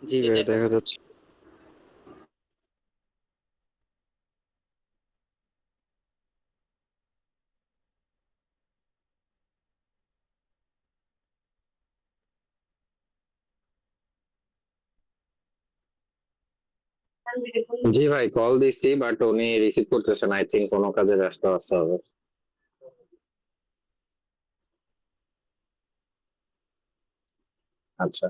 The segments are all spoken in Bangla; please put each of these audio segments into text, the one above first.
জি যে ভাই, দেখো। দেখা যাচ্ছে। জি ভাই, কল দিছি বাট উনি রিসিভ করতেছেন, আই থিঙ্ক কোনো কাজে ব্যস্ত আছে হবে। আচ্ছা।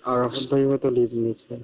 আর রাফাত ভাইও তো লিভ নিয়েছে।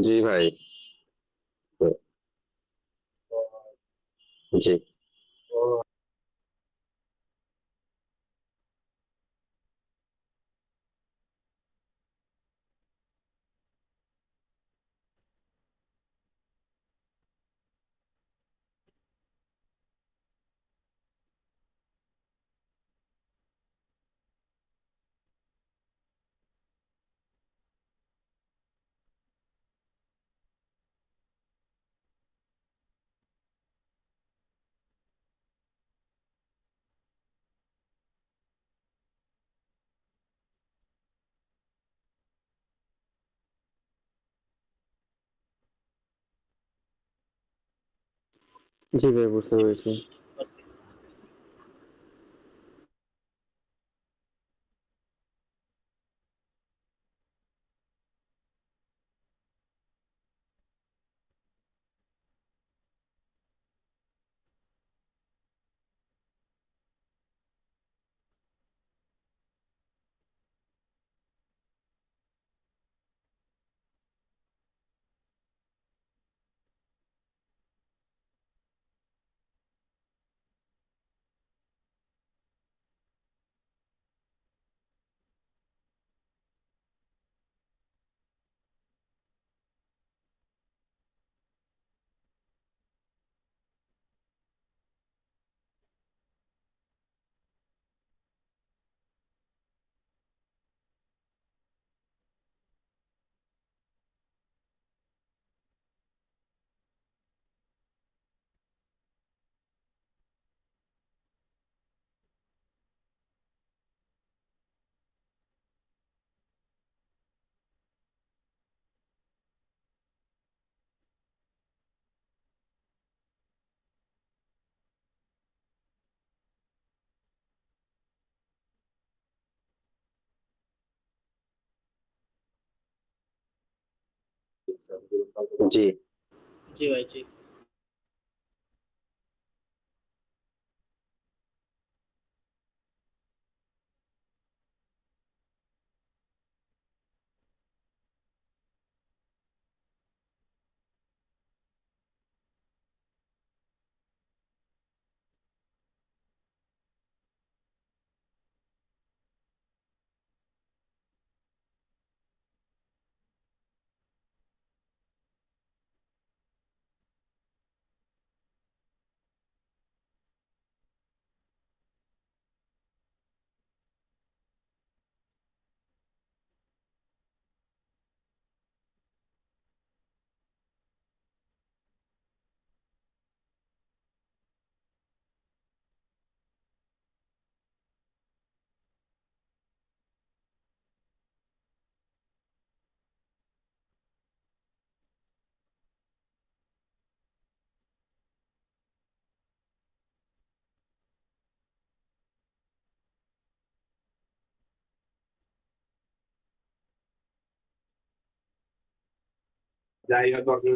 জি ভাই। জি। জি ভাই, বুঝতে পেরেছি। জি। জি ভাই, জি।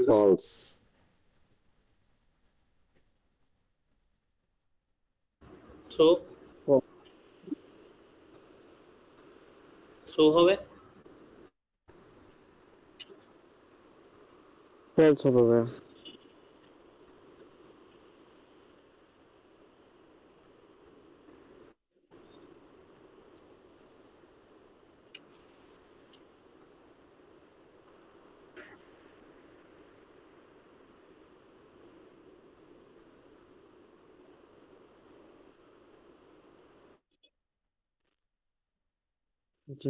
ফলস। থ্রো। থ্রো হবে। ফলস হবে। জি।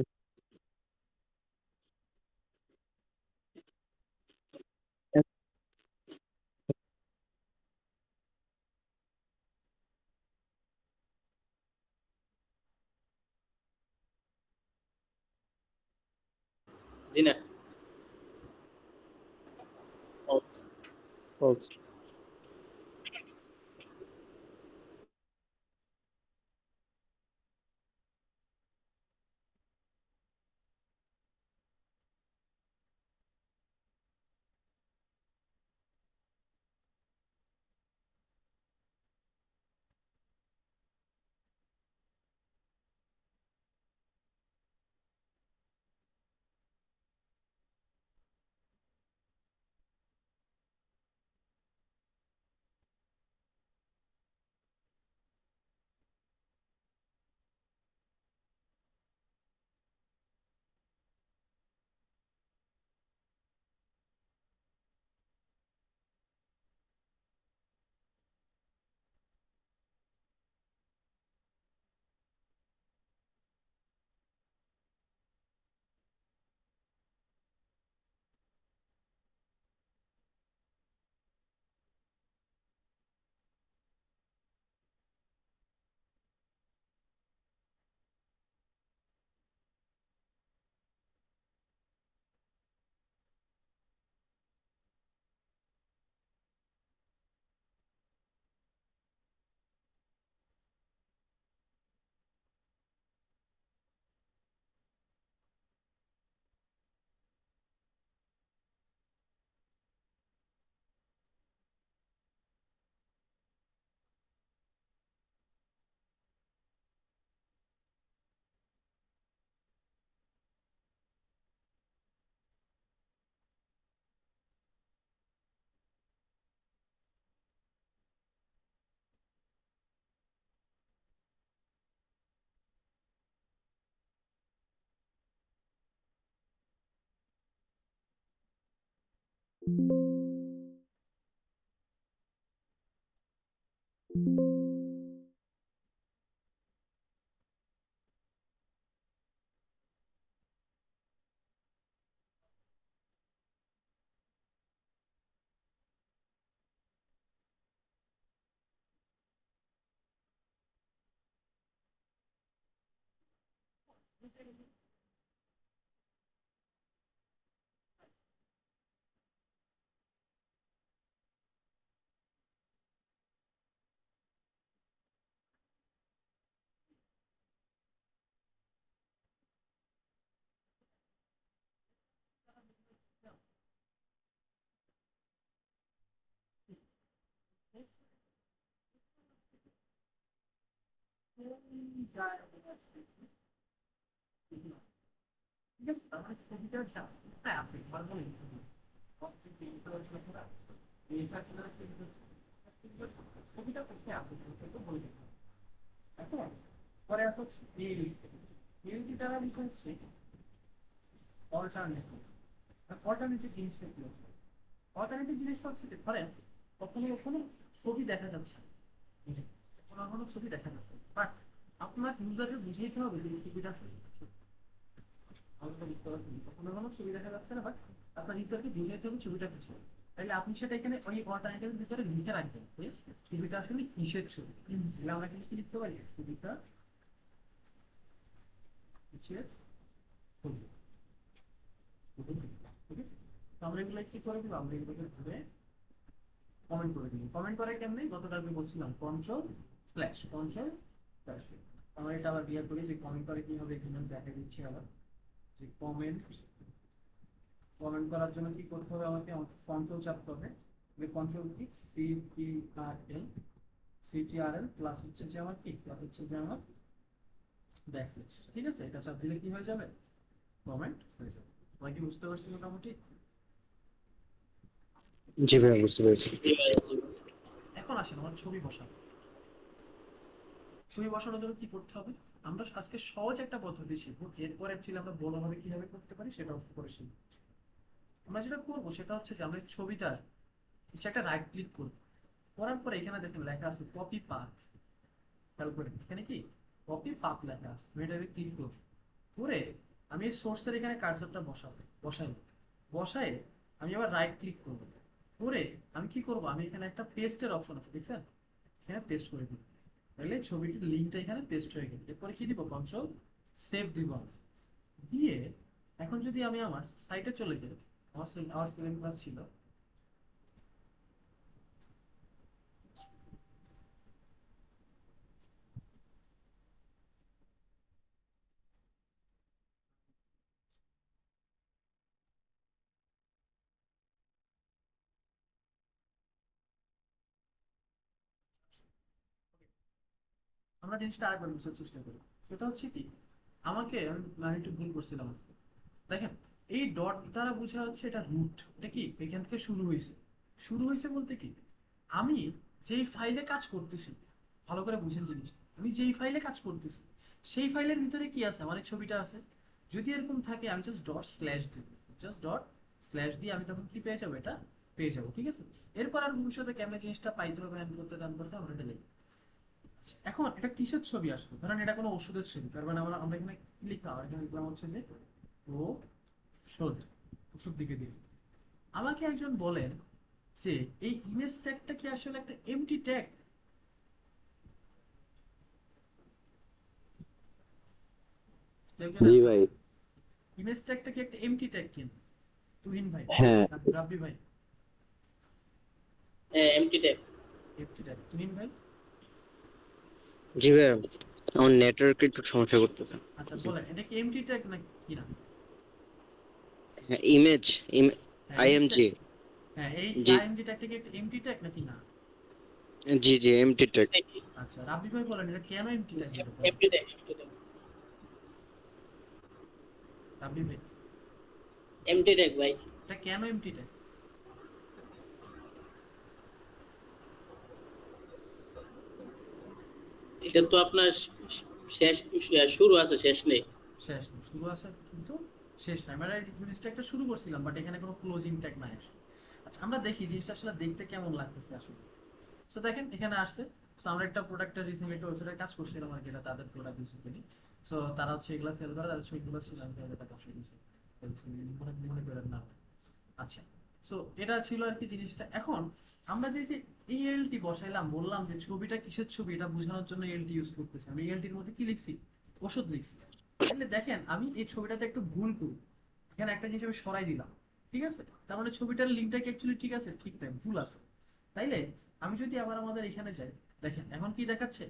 জি না। ফলস। ফলস। ঠিক আছে, তার মানে ছবিটা হ্যাঁ আছে হরমোন ছবিটা কোথায় আছে সেটা বলে দিতে হবে। এখন পরে আসো রিয়েলিটি। রিয়েলিটি দ্বারা বিষয় হচ্ছে অল্টারনেটিভ। অল্টারনেটিভ জিনিসটা কি হচ্ছে? অল্টারনেটিভ জিনিসটা হচ্ছে যে ধরেন কখনো কখনো ছবি দেখা যাচ্ছে, কখনো কখনো ছবি দেখা যাচ্ছে, বাট আপনার ইউজারকে বুঝিয়ে দিতে হবে যে এই ছবিটা আসলে কখনো কখনো ছবি দেখা যাচ্ছে না, বাট আপনার ইউজারকে বুঝিয়ে দিতে হবে ছবিটা কিছু। তাহলে আপনি সেটা এখানে ওই অল্টারনেটিভের ভিতরে লিখে রাখবেন যে ছবিটা আসলে কিসের ছবি। তাহলে আমরা কিন্তু কি লিখতে পারি? ছবিটা কিসের ছবি। ঠিক আছে, তো আমরা এগুলো কি করে দিব? আমরা এগুলোকে ধরে কমেন্ট করে দিই। কমেন্ট করে কেমনে? গতকাল আমি বলছিলাম কন্ট্রোল স্ল্যাশ। আমরা এটা আবার ক্লিয়ার করি যে কমেন্ট করে কি হবে, এখানে আমি দেখা দিচ্ছি আবার যে কমেন্ট করার জন্য কি করতে হবে? আমাকে কন্ট্রোল চাপতে হবে। কন্ট্রোল কি সিটিআরএল প্লাস হচ্ছে যে আমার কি প্লাস হচ্ছে যে আমার ব্যাকস্ল্যাশ। ঠিক আছে, এটা চাপ দিলে কি হয়ে যাবে? কমেন্ট হয়ে যাবে। সবাই কি বুঝতে পারছি মোটামুটি? জি ভাই, বুঝতে পেরেছি। জি ভাই জি। এখন আসেন আমার ছবি বসাবো। ছবি বসানোর জন্য কি করতে হবে? আমরা আজকে সহজ একটা পদ্ধতি শিখবো, এরপর অ্যাকচুয়ালি আমরা বড়ভাবে কিভাবে করতে পারি সেটা করে শিখবো। আমরা যেটা করবো সেটা হচ্ছে যে আমরা এই ছবিটা আসবো, এসে একটা রাইট ক্লিক করবো। করার পরে এখানে দেখেন লেখা আছে কপি পাথ। খেয়াল করে এখানে কি কপি পাথ লেখা আছে, আমি এটা ক্লিক করবো। করে আমি এই সোর্সের এখানে কার্সরটা বসাবো। বসায় আমি আবার রাইট ক্লিক করবো। করে আমি কি করবো? আমি এখানে একটা পেস্টের অপশন আছে, দেখছেন? এখানে পেস্ট করে দিব। তাহলে ছবিটির লিঙ্কটা এখানে পেস্ট হয়ে গেল। এরপরে কি দিব? কন্ট্রোল সেভ দিব। দিয়ে এখন যদি আমি আমার সাইটে চলে যাই, আমার সেভেন ক্লাস ছিল, আমরা জিনিসটা আরেকবার বুঝার চেষ্টা করি। সেটা হচ্ছে কি, আমি একটু ভুল করছিলাম। দেখেন এই ডট দ্বারা বোঝা হচ্ছে এটা রুট। এটা কি এখান থেকে শুরু হয়েছে বলতে কি আমি যেই ফাইলে কাজ করতেছি, ভালো করে বুঝেন জিনিসটা, আমি যেই ফাইলে কাজ করতেছি সেই ফাইলের ভিতরে কি আছে? আমার এই ছবিটা আছে। যদি এরকম থাকে আমি জাস্ট ডট স্ল্যাশ দিব। জাস্ট ডট স্ল্যাশ দিয়ে আমি তখন কি পেয়ে যাবো? এটা পেয়ে যাবো। ঠিক আছে, এরপর আর ভবিষ্যতে কেমন জিনিসটা পাইতে হবে, আমি করতে রান করতে আমরা এটা লিখি। এখন এটা কিসের ছবি আসলো? ধরেন এটা কোনো ওষুধের ছবি, তার মানে আমরা এখানে কি লিখলাম? এখানে লিখলাম হচ্ছে যে ওষুধ। ওষুধ দিকে দিই। আমাকে একজন বলেন যে এই ইমেজ ট্যাগটা কি আসলে একটা এমটি ট্যাগ? জি ভাই। ইমেজ ট্যাগটা কি একটা এমটি ট্যাগ কিনা? তুহিন ভাই, হ্যাঁ। রাব্বি ভাই? Empty tag. MT tag. Tuhin ভাই? জি ভাই, আমার নেটওয়ার্ক একটু সমস্যা করতেছে। আচ্ছা বলেন, এটা কি এমটি ট্যাগ না কিনা? হ্যাঁ, ইমেজ, হ্যাঁ ইমেজ ট্যাগ। আইএমজি। হ্যাঁ, এই জি আইএমজি ট্যাগটা কি একটা এমটি ট্যাগ নাকি না? জি জি, এমটি ট্যাগ। আচ্ছা রাব্বি ভাই বলেন, এটা কেন এমটি ট্যাগ হবে? Empty tag. রাব্বি ভাই, এমটি ট্যাগ ভাই। এটা কেন এমটি ট্যাগ? এটা তো আপনার শেষ, শুরু আছে শেষ নেই। শেষ না, শুরু আছে কিন্তু শেষ নাই। মানে এই জিনিসটা একটা শুরু করছিলাম, বাট এখানে কোনো ক্লোজিং ট্যাগ নাই আসলে। আচ্ছা আমরা দেখি জিনিসটা আসলে দেখতে কেমন লাগতেছে আসলে। তো দেখেন এখানে আসছে। তো আমরা একটা প্রোডাক্টের রিসেন্টলি একটা ওয়েবসাইটে কাজ করছিলাম আর কি, এটা তাদের প্রোডাক্ট বেসিক্যালি। সো তারা হচ্ছে এগুলা সেল করে, তাদের ছবিগুলো ছিল, আমি তাদের কাজ করেছি। মনে করেন না। আচ্ছা, সো এটা ছিল আর কি জিনিসটা। এখন আমরা যে এএলটি বসাইলাম, বললাম যে ছবিটা কিসের ছবি এটা বোঝানোর জন্য এএলটি ইউজ করতেছি। আমি এএলটির মধ্যে কি লিখছি? ওষুধ লিখছি। তাহলে দেখেন আমি এই ছবিটাতে একটু ভুল করি, এখানে একটা জিনিস আমি সরাই দিলাম। ঠিক আছে, তার মানে ছবিটার লিঙ্কটা কি অ্যাকচুয়ালি ঠিক আছে? ঠিক নাই, ভুল আছে। তাইলে আমি যদি আবার আমাদের এখানে যাই, দেখেন এখন কি দেখাচ্ছে?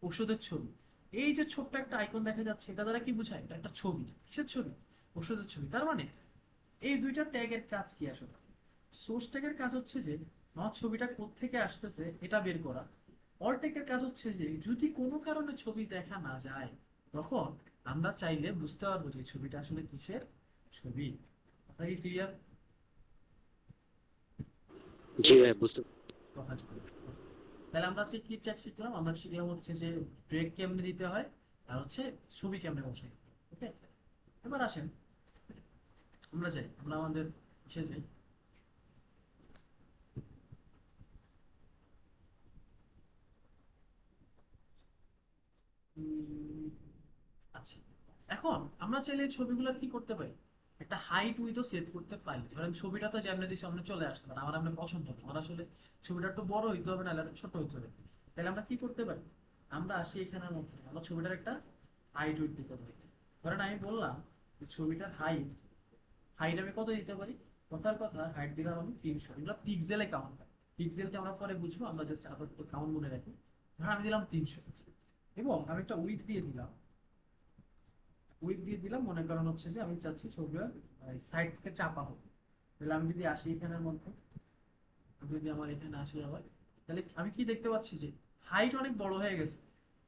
ওষুধের ছবি। এই যে ছোট্ট একটা আইকন দেখা যাচ্ছে, এটা দ্বারা কি বোঝায়? এটা একটা ছবি। কিসের ছবি? ওষুধের ছবি। তার মানে এই দুইটা ট্যাগের কাজ কি আসলে? সোর্স ট্যাগের কাজ হচ্ছে যে আমার ছবিটা কোত্থেকে আসতেছে এটা বের করা, অলটেকের কাজ হচ্ছে যে যদি কোনো কারণে ছবি দেখা না যায়, তখন আমরা চাইলে বুঝতে পারবো যে ছবিটা আসলে কিসের ছবি। কথা কি ক্লিয়ার? জি ভাই বুঝতে। কথা তাহলে আমরা আজকে কি ট্যাগ শিখলাম? আমরা শিখলাম হচ্ছে যে ব্রেক কেমনে দিতে হয়, আর হচ্ছে ছবি কেমনে বসাই। ওকে, এবার আসেন আমরা যাই, আমরা আমাদের ইসে যাই। উম, আচ্ছা, এখন আমরা চাইলে এই ছবিগুলোর কি করতে পারি, একটা হাইট উইথও সেট করতে পারি। ধরেন ছবিটা তো যেমন দিছি সামনে চলে আসছে না, আমার পছন্দ না, আমার আসলে ছবিটা একটু বড় হইতে হবে, নাহলে ছোট হইতে হবে। তাহলে আমরা কি করতে পারি, আমরা আসি এখানের মধ্যে, আমরা ছবিটার একটা হাইট উইথ দিতে পারি। ধরেন আমি বললাম যে ছবিটার হাইট, আমি কত দিতে পারি? কথার কথা, হাইট দিলাম আমি 300। এগুলো পিক্সেলে কাউন্ট হয়, পিক্সেলকে আমরা পরে বুঝবো, আমরা জাস্ট আপাতত কাউন্ট মনে রাখি। ধরেন আমি দিলাম 300, এবং আমি একটা উইথ দিয়ে দিলাম। মনে করেন হচ্ছে যে আমি চাচ্ছি ছবিটা সাইড থেকে চাপা হোক। তাহলে আমি যদি আসি এখানের মধ্যে, আমি যদি আমার এখানে আসি আবার, তাহলে আমি কি দেখতে পাচ্ছি যে হাইট অনেক বড় হয়ে গেছে,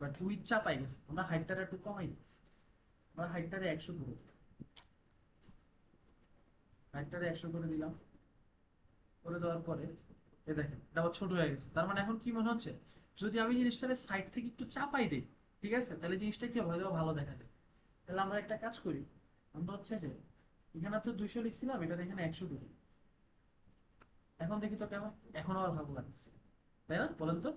বাট উইথ চাপাই গেছে। আমরা হাইটটা একটু কমাই দিই, আমরা হাইটটারে 100 করে দিই। হাইটটারে 100 করে দিলাম, করে দেওয়ার পরে এ দেখেন এটা আবার ছোট হয়ে গেছে। তার মানে এখন কি মনে হচ্ছে, যদি আমি জিনিসটারে সাইড থেকে একটু চাপাই দিই, ঠিক আছে, তাহলে জিনিসটা কি হবে, হয়তো ভালো দেখা যায়। তাহলে আমরা একটা কাজ করি, আমরা হচ্ছে যে এখানে তো 200 লিখছিলাম, এটা এখানে 100 করি। এখন দেখি তো কেমন, এখন আবার ভালো লাগতেছে, তাই না বলেন তো?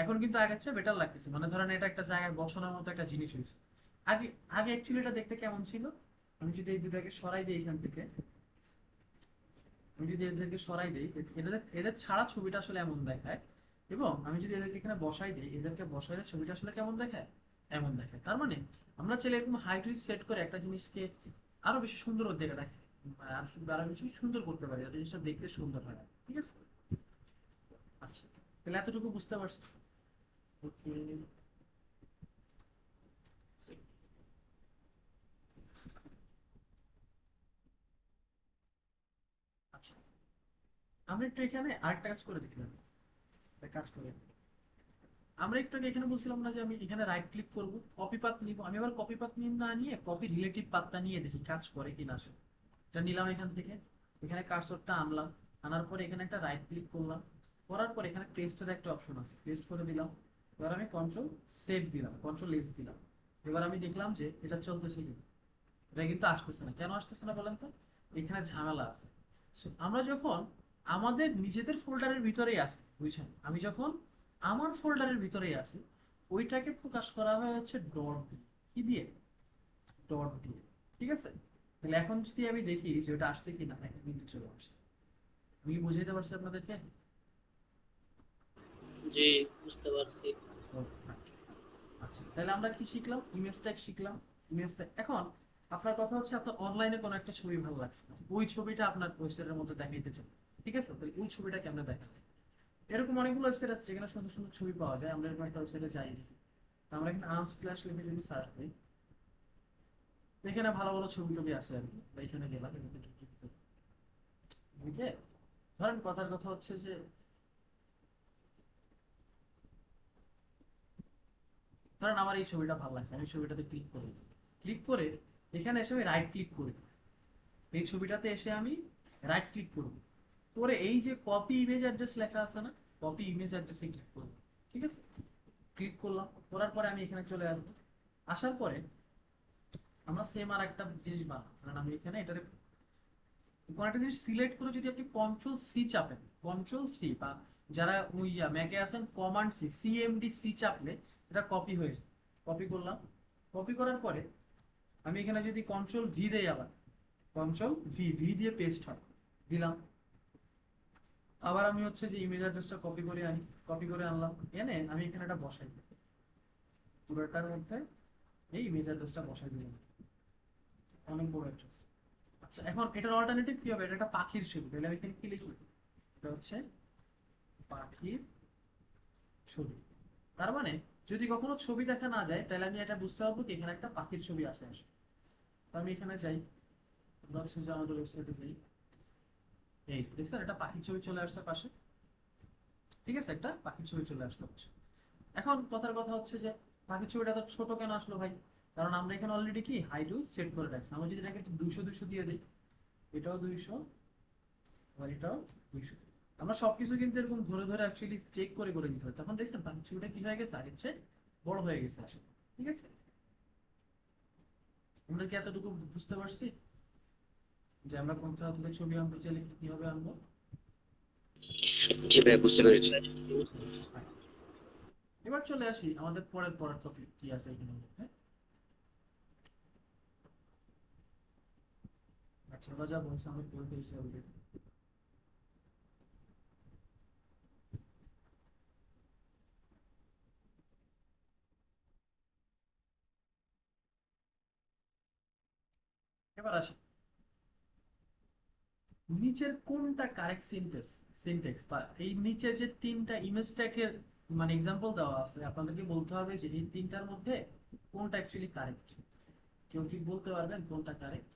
এখন কিন্তু আগের চেয়ে বেটার লাগতেছে, মানে ধরেন এটা একটা জায়গায় বসানোর মতো একটা জিনিস হয়েছে। আগে আগে অ্যাকচুয়ালি এটা দেখতে কেমন ছিল, আমি যদি এই দুটাকে সরাই দিই এখান থেকে, আমি যদি এদেরকে সরাই দিই, এদের এদের ছাড়া ছবিটা আসলে এমন দেখায়। এবং আমি যদি এদেরকে এখানে বসাই দিই, এদেরকে বসাইলে ছবিটা আসলে কেমন দেখায়, এমন দেখায়। তার মানে আমরা চাইলে এরকম হাইট উইথ সেট করে একটা জিনিসকে আরো বেশি সুন্দর দেখে দেখে, আরো বেশি সুন্দর করতে পারি, যাতে জিনিসটা দেখতে সুন্দর হয়। ঠিক আছে? আচ্ছা, তাহলে এতটুকু বুঝতে পারছি। ওকে, আচ্ছা, আমরা একটু এখানে আরেকটা কাজ করে দেখলাম, একটা কাজ করে আমরা একটু আগে এখানে বলছিলাম না যে আমি এখানে রাইট ক্লিক করব, কপি পাথ নিব। আমি আবার কপি পাথ নিয়ে না নিয়ে কপি রিলেটিভ পাথটা নিয়ে দেখি কাজ করে কিনা আসলে। এটা নিলাম এখান থেকে, এখানে কার্সরটা আনলাম, আনার পরে এখানে একটা রাইট ক্লিক করলাম, করার পর এখানে পেস্টের একটা অপশন আছে, পেস্ট করে দিলাম। এবার আমি কন্ট্রোল সেভ দিলাম, কন্ট্রোল এস দিলাম। এবার আমি দেখলাম যে এটা চলতেছে কি, এটা কিন্তু আসতেছে না। কেন আসতেছে না বলেন তো? এখানে ঝামেলা আছে। So, আমরা যখন আমাদের নিজেদের ফোল্ডারের ভিতরেই আছি, বুঝছেন, আমি যখন আমার ফোল্ডারের ভিতরেই আছি, ওইটাকে প্রকাশ করা হয় হচ্ছে ডট দিয়ে। কি দিয়ে? ডট দিয়ে। ঠিক আছে? তাহলে এখন যদি আমি দেখি যে ওটা আসছে কিনা, এখন কিন্তু চলে আসছে। আমি কি বুঝাইতে পারছি আপনাদেরকে? জি, বুঝতে পারছি। ও, right. আচ্ছা, তাহলে আমরা কি শিখলাম? ইমেজ ট্যাগ শিখলাম। ইমেজ ট্যাগ, এখন আপনার কথা হচ্ছে আপনার অনলাইনে কোনো একটা ছবি ভালো লাগছে না, ওই ছবিটা আপনার ওয়েবসাইটের মধ্যে দেখাইতে চান। ঠিক আছে, তাহলে ওই ছবিটা কেমনে দেখাচ্ছে? এরকম অনেকগুলো ওয়েবসাইট আছে যেখানে সুন্দর সুন্দর ছবি পাওয়া যায়। আমরা এরকম একটা ওয়েবসাইটে যাই, তো আমরা এখানে আনস্প্ল্যাশ লিখে যদি সার্চ করি, এখানে ভালো ভালো ছবি টবি আছে আর কি। আমরা এখানে গেলাম, এখানে বুঝলে? ধরেন কথার কথা হচ্ছে যে ধরেন আমার এই ছবিটা ভালো লাগছে, আমি ছবিটাতে ক্লিক করি, ক্লিক করে এখানে এসে আমি রাইট ক্লিক করি, এই ছবিটাতে এসে আমি রাইট ক্লিক করব, করে এই যে কপি ইমেজ অ্যাড্রেস লেখা আছে না, কপি ইমেজ অ্যাড্রেসে ক্লিক করব। ঠিক আছে, ক্লিক করলাম, করার পরে আমি এখানে চলে আসবো। আসার পরে আমরা সেম আর একটা জিনিস বানাবো। কারণ আমি এখানে এটারে কোনো একটা জিনিস সিলেক্ট করে যদি আপনি কন্ট্রোল সি চাপেন, কন্ট্রোল সি, বা যারা ওই ম্যাকে আছেন কমান্ড সি, সিএমডি সি চাপলে এটা কপি হয়ে যায়। কপি করলাম, কপি করার পরে আমি এখানে যদি কন্ট্রোল ভি দেই, আবার কন্ট্রোল ভি, ভি দিয়ে পেস্ট হয়, দিলাম। আবার আমি হচ্ছে যে ইমেজ অ্যাড্রেসটা কপি করে আনি, কপি করে আনলাম, এনে আমি এখানে একটা বসাই দিই, পুরোটার মধ্যে এই ইমেজ অ্যাড্রেসটা বসাই দিলাম, অনেক বড় অ্যাড্রেস। আচ্ছা, এখন এটার অল্টারনেটিভ কি হবে? এটা একটা পাখির ছবি, তাহলে আমি এখানে কি লিখব? এটা হচ্ছে পাখির ছবি। তার মানে যদি কখনো ছবি দেখা না যায়, তাহলে আমি এটা বুঝতে পারবো কি এখানে একটা পাখির ছবি আসে। তো আমি এখানে যাই, আমরা হচ্ছে যে আমাদের ওয়েবসাইটে যাই, এই দেখছেন একটা পাখির ছবি চলে আসছে পাশে। ঠিক আছে, একটা পাখির ছবি চলে আসলো পাশে। এখন কথার কথা হচ্ছে যে বাকি ছবিটা তো ছোট কেন আসলো ভাই? কারণ আমরা এখানে অলরেডি কি হাইট সেট করে রাখছি। আমরা যদি এটাকে 200 দিয়ে দিই, এটাও 200, আর এটাও 200, আমরা সবকিছু কিন্তু এরকম ধরে ধরে অ্যাকচুয়ালি চেক করে করে দিতে হয়। তখন দেখছেন বাকি ছবিটা কি হয়ে গেছে, আগের চেয়ে বড় হয়ে গেছে আসলে। ঠিক আছে, আমরা কি এতটুকু বুঝতে পারছি যে আমরা কোন থেকে ছবি আনতে চাইলে কিভাবে আনবো? জি ভাই, বুঝতে পেরেছি। বুঝতে পারছি, fine. এবার চলে আসি আমাদের পরের পরের টপিক কি আছে এখানে মধ্যে। আচ্ছা, ওরা যা বলছে আমি বলতে এসে অলরেডি। এবার আসি নিচের কোনটা কারেক্ট সিনটেক্স, সিনটেক্স বা এই নিচের যে তিনটা ইমেজ ট্যাগের মানে এক্সাম্পল দেওয়া আছে, আপনাদেরকে বলতে হবে যে এই তিনটার মধ্যে কোনটা অ্যাকচুয়ালি কারেক্ট। কেউ কি বলতে পারবেন কোনটা কারেক্ট?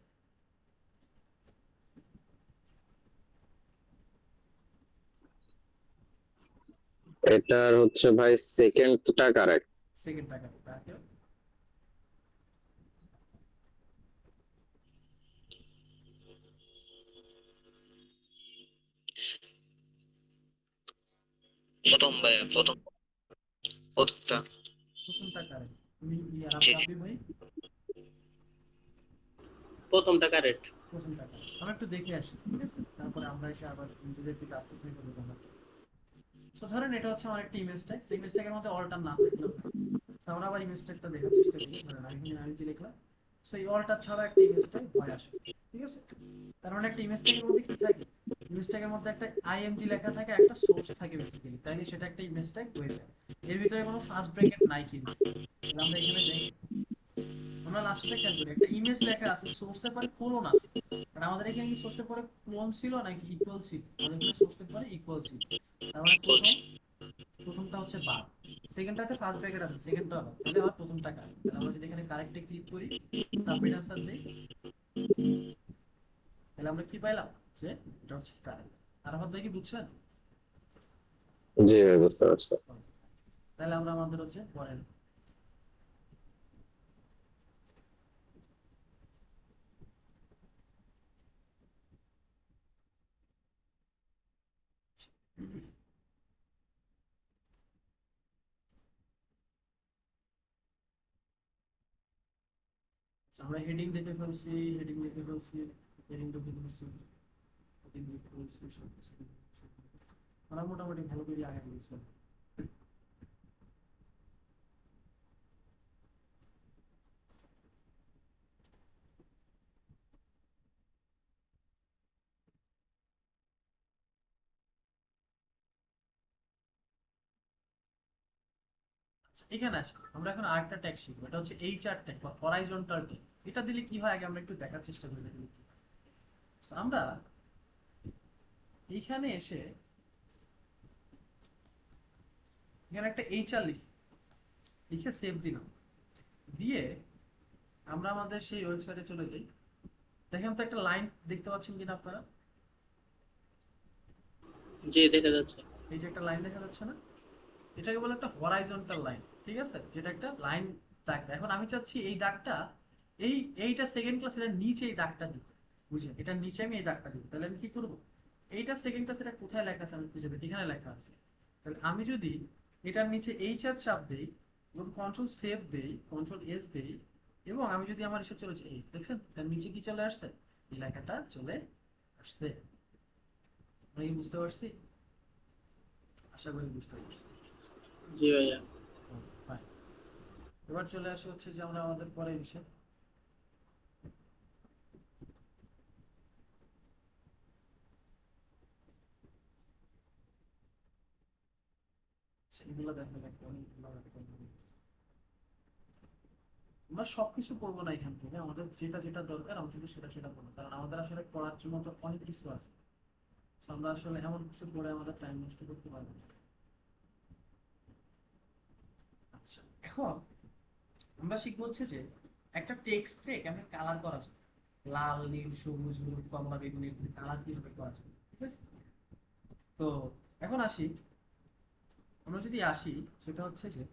এটার হচ্ছে ভাই সেকেন্ডটা কারেক্ট। সেকেন্ডটা কারেক্ট, আর কেউ? প্রথম ভাই, প্রথমটা। প্রথমটা কারেক্ট। তুমি আর জি জি। আপনি ভাই? প্রথমটা কারেক্ট। প্রথমটা কারেক্ট। আমরা একটু দেখে আসি, ঠিক আছে, তারপরে আমরা এসে আবার নিজেদের দিকে আস্তে আস্তে করে জানাবো। তো ধরেন এটা হচ্ছে আমার একটা ইমেজ ট্যাগ, যে ইমেজ ট্যাগের মধ্যে অলটার নাম লিখলাম। তো আমরা আবার ইমেজ ট্যাগটা দেখার চেষ্টা করি। ধরেন আমি এখানে আমি যে লিখলাম, সো এই অলটার ছাড়া একটা ইমেজ ট্যাগ হয় আসে। ঠিক আছে, তার মানে একটা ইমেজ ট্যাগের মধ্যে কি থাকে? ইমেজ ট্যাগের মধ্যে একটা আইএমজি লেখা থাকে, একটা সোর্স থাকে বেসিক্যালি, তাইলে সেটা একটা ইমেজ ট্যাগ হয়ে যায়। এর ভিতরে কোনো ফার্স্ট ব্র্যাকেট নাই কিন্তু। তাহলে আমরা এখানে যাই, আমরা লাস্টে খেয়াল করি একটা ইমেজ লেখা আছে, সোর্সের পরে কোলন আছে। বাট আমাদের এখানে কি সোর্সের পরে ক্লোন ছিল নাকি ইকুয়াল ছিল? আমাদের এখানে সোর্সের পরে ইকুয়াল ছিল। তার মানে প্রথমটা হচ্ছে বাদ, সেকেন্ডটাতে ফার্স্ট ব্র্যাকেট আছে, সেকেন্ডটা বাদ, তাহলে আমার প্রথমটা কারেক্ট। তাহলে আমরা যদি এখানে কারেক্টে ক্লিক করি, সাবমিট আনসার দেই, তাহলে আমরা কি পাইলাম যে এটা হচ্ছে কারেক্ট। আর ভাই কি বুঝছেন? জি ভাই, বুঝতে পারছি। তাহলে আমরা আমাদের হচ্ছে পরের আমরা হেডিং দেখে ফেলছি, হেডিং দেখে ফেলছি, হেডিং দেখে ফেলছি, হেডিং দেখে ফেলছি, সব কিছু দেখে ফেলছি। আমরা মোটামুটি ভালো করে আগে গেছিলাম। আচ্ছা, এখানে আসি আমরা এখন আরেকটা ট্যাগ শিখবো, এটা হচ্ছে এইচআর ট্যাগ বা হরাইজন্টাল ট্যাগ। এটা দিলে কি হয় আগে আমরা একটু দেখার চেষ্টা করি দেখি কি হয়। So, আমরা এইখানে এসে এখানে একটা এইচআর লিখি, লিখে সেভ দিলাম, দিয়ে আমরা আমাদের সেই ওয়েবসাইটে চলে যাই। দেখেন তো একটা লাইন দেখতে পাচ্ছেন কিনা আপনারা? জি, দেখা যাচ্ছে। এই যে একটা লাইন দেখা যাচ্ছে না, এটাকে বলে একটা হরাইজন্টাল লাইন। ঠিক আছে, যেটা একটা লাইন দাগ দেয়। এখন আমি চাচ্ছি এই দাগটা এই এইটা সেকেন্ড ক্লাস এর নিচে এই দাগটা দিতে, বুঝলেন? এটার নিচে আমি এই দাগটা দিব। তাহলে আমি কি করব, এইটা সেকেন্ড ক্লাস এটা কোথায় লেখা আছে আমি খুঁজে পাই, এখানে লেখা আছে। তাহলে আমি যদি এটার নিচে এইচআর চাপ দেই এবং কন্ট্রোল সেভ দেই, কন্ট্রোল এস দেই, এবং আমি যদি আমার এসে চলে যাই, দেখছেন এটার নিচে কি চলে আসছে, এই লেখাটা চলে আসছে। আমি কি বুঝতে পারছি? আশা করি বুঝতে পারছি। জি ভাইয়া। ফাইন, এবার চলে আসে হচ্ছে যে আমরা আমাদের পরের বিষয়, সেগুলো দেখতে দেখতে অনেকগুলো দেখতে হবে। আমরা সবকিছু পড়বো না এখান থেকে, আমাদের যেটা যেটা দরকার আমরা শুধু সেটা সেটা পড়বো, কারণ আমাদের আসলে পড়ার জন্য তো অনেক কিছু আছে। So, আমরা আসলে এমন কিছু পড়ে আমাদের টাইম নষ্ট করতে পারবো না। আচ্ছা, এখন আমরা শিখবো হচ্ছে যে একটা টেক্সটকে কেমন কালার করা যায়, লাল, নীল, সবুজ, হলুদ, কমলা, বেগুনি, কালার কিভাবে করা যায়। ঠিক আছে, তো এখন আসি আমরা যদি আসি, সেটা হচ্ছে যে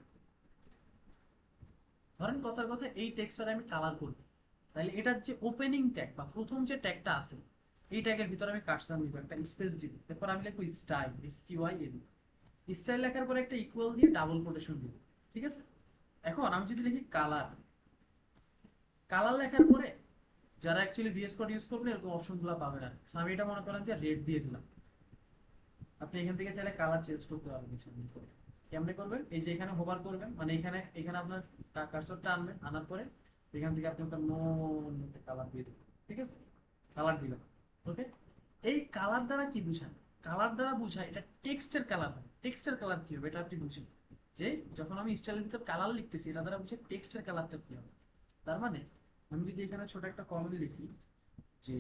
ধরেন কথার কথা এই টেক্সটটা আমি কালার করব, তাহলে এটার যে ওপেনিং ট্যাগ বা প্রথম যে ট্যাগটা আছে, এই ট্যাগের ভিতরে আমি কার্সর নিব, একটা স্পেস দিব, তারপর আমি লিখবো স্টাইল, STYL। স্টাইল লেখার পরে একটা ইকুয়াল দিয়ে ডাবল কোটেশন দিব, ঠিক আছে। এখন আমি যদি লিখি কালার, কালার লেখার পরে যারা অ্যাকচুয়ালি VS কোড ইউজ করবেন এরকম অপশনগুলো পাবেন না। So আমি এটা মনে করেন যে রেড দিয়ে দিলাম। আপনি এখান থেকে চাইলে কালার চেঞ্জ করতে পারবেন সামনে করে। কেমনে করবেন? এই যে এখানে হোভার করবেন, মানে এখানে এখানে আপনার কার্সরটা আনবেন, আনার পরে এখান থেকে আপনি আপনার মন মতো কালার দিয়ে দেবেন, ঠিক আছে। কালার দিবেন, ওকে। এই কালার দ্বারা কি বুঝায়? কালার দ্বারা বুঝায় এটা টেক্সটের কালার হবে। টেক্সটের কালার কি হবে এটা আপনি বুঝেন, যে যখন আমি স্টাইলের ভিতর কালার লিখতেছি এটা দ্বারা বুঝে টেক্সটের কালারটা কি হবে। তার মানে আমি যদি এখানে ছোট একটা কমেন্ট লিখি যে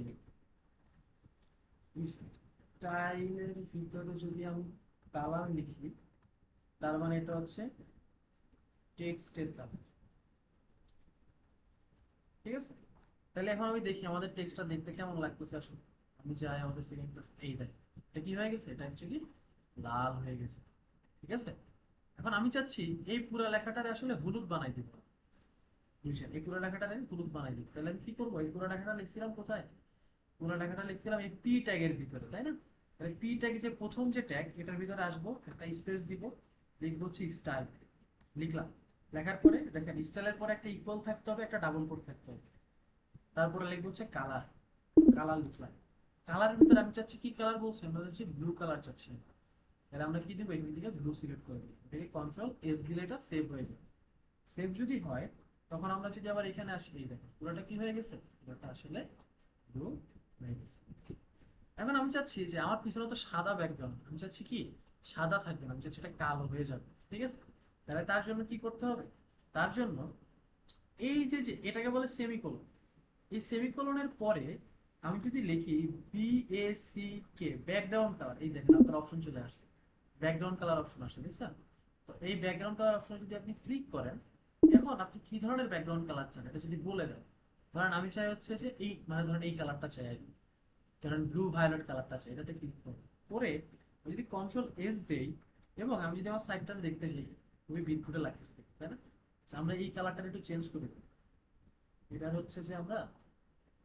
স্টাইলের ভিতরে যদি আমি কালার লিখি, তার মানে এটা হচ্ছে টেক্সটের কালার, ঠিক আছে। তাহলে এখন আমি দেখি আমাদের টেক্সটটা দেখতে কেমন লাগতেছে। আসলে আমি যাই আমাদের সেকেন্ড ক্লাস, এই দেখ এটা কি হয়ে গেছে, এটা অ্যাকচুয়ালি লাল হয়ে গেছে, ঠিক আছে। এখন আমি চাচ্ছি এই পুরো লেখাটারে আসলে হলুদ বানাই দিব, বুঝছেন, এই পুরো লেখাটারে হলুদ বানাই দিব। তাহলে আমি কি করবো, এই পুরো লেখাটা লিখছিলাম কোথায়, পুরো লেখাটা লিখছিলাম এই পি ট্যাগের ভিতরে, তাই না। তাহলে পি ট্যাগ যে প্রথম যে ট্যাগ, এটার ভিতরে আসবো, একটা স্পেস দিব, লিখবো হচ্ছে স্টাইল, লিখলাম। লেখার পরে দেখেন স্টাইলের পরে একটা ইকুয়াল থাকতে হবে, একটা ডাবল কোট থাকতে হবে, তারপরে লিখবো হচ্ছে কালার, কালার লিখলাম। কালারের ভিতরে আমি চাচ্ছি কি কালার বলছি, আমরা চাচ্ছি ব্লু কালার চাচ্ছি। তাহলে আমরা কি দিব, এখান থেকে ব্লু সিলেক্ট করে দিই, এটাকে কন্ট্রোল S দিলে এটা সেভ হয়ে যাবে। সেভ যদি হয় তখন আমরা যদি আবার এখানে আসি, এই দেখো পুরোটা কি হয়ে গেছে, পুরোটা আসলে ব্লু হয়ে গেছে। এখন আমি চাচ্ছি যে আমার পিছনে তো সাদা ব্যাকগ্রাউন্ড, আমি চাচ্ছি কি সাদা থাকবে না, আমি চাচ্ছি এটা কালো হয়ে যাবে, ঠিক আছে। তাহলে তার জন্য কি করতে হবে, তার জন্য এই যে যে এটাকে বলে সেমিকোলন, এই সেমিকোলনের পরে আমি যদি লিখি BACK ব্যাকগ্রাউন্ড কালার, এই দেখেন আপনার অপশন চলে আসছে, ব্যাকগ্রাউন্ড কালার অপশন আসছে, দেখছেন। তো এই ব্যাকগ্রাউন্ড কালার অপশনে যদি আপনি ক্লিক করেন, এখন আপনি কি ধরনের ব্যাকগ্রাউন্ড কালার চান এটা যদি বলে দেন। ধরেন আমি চাই হচ্ছে যে এই মানে ধরেন এই কালারটা চাই আর কি। ধরেন ব্লু ভায়োলেট কালারটা আছে, এটাতে ক্লিক করব, করে আমি যদি কন্ট্রোল S দেই, এবং আমি যদি আমার সাইডটা দেখতে চাই, খুবই বিটফুটে লাগতেছে দেখতে, তাই না। আচ্ছা, আমরা এই কালারটা একটু চেঞ্জ করে দিই, এটা হচ্ছে যে আমরা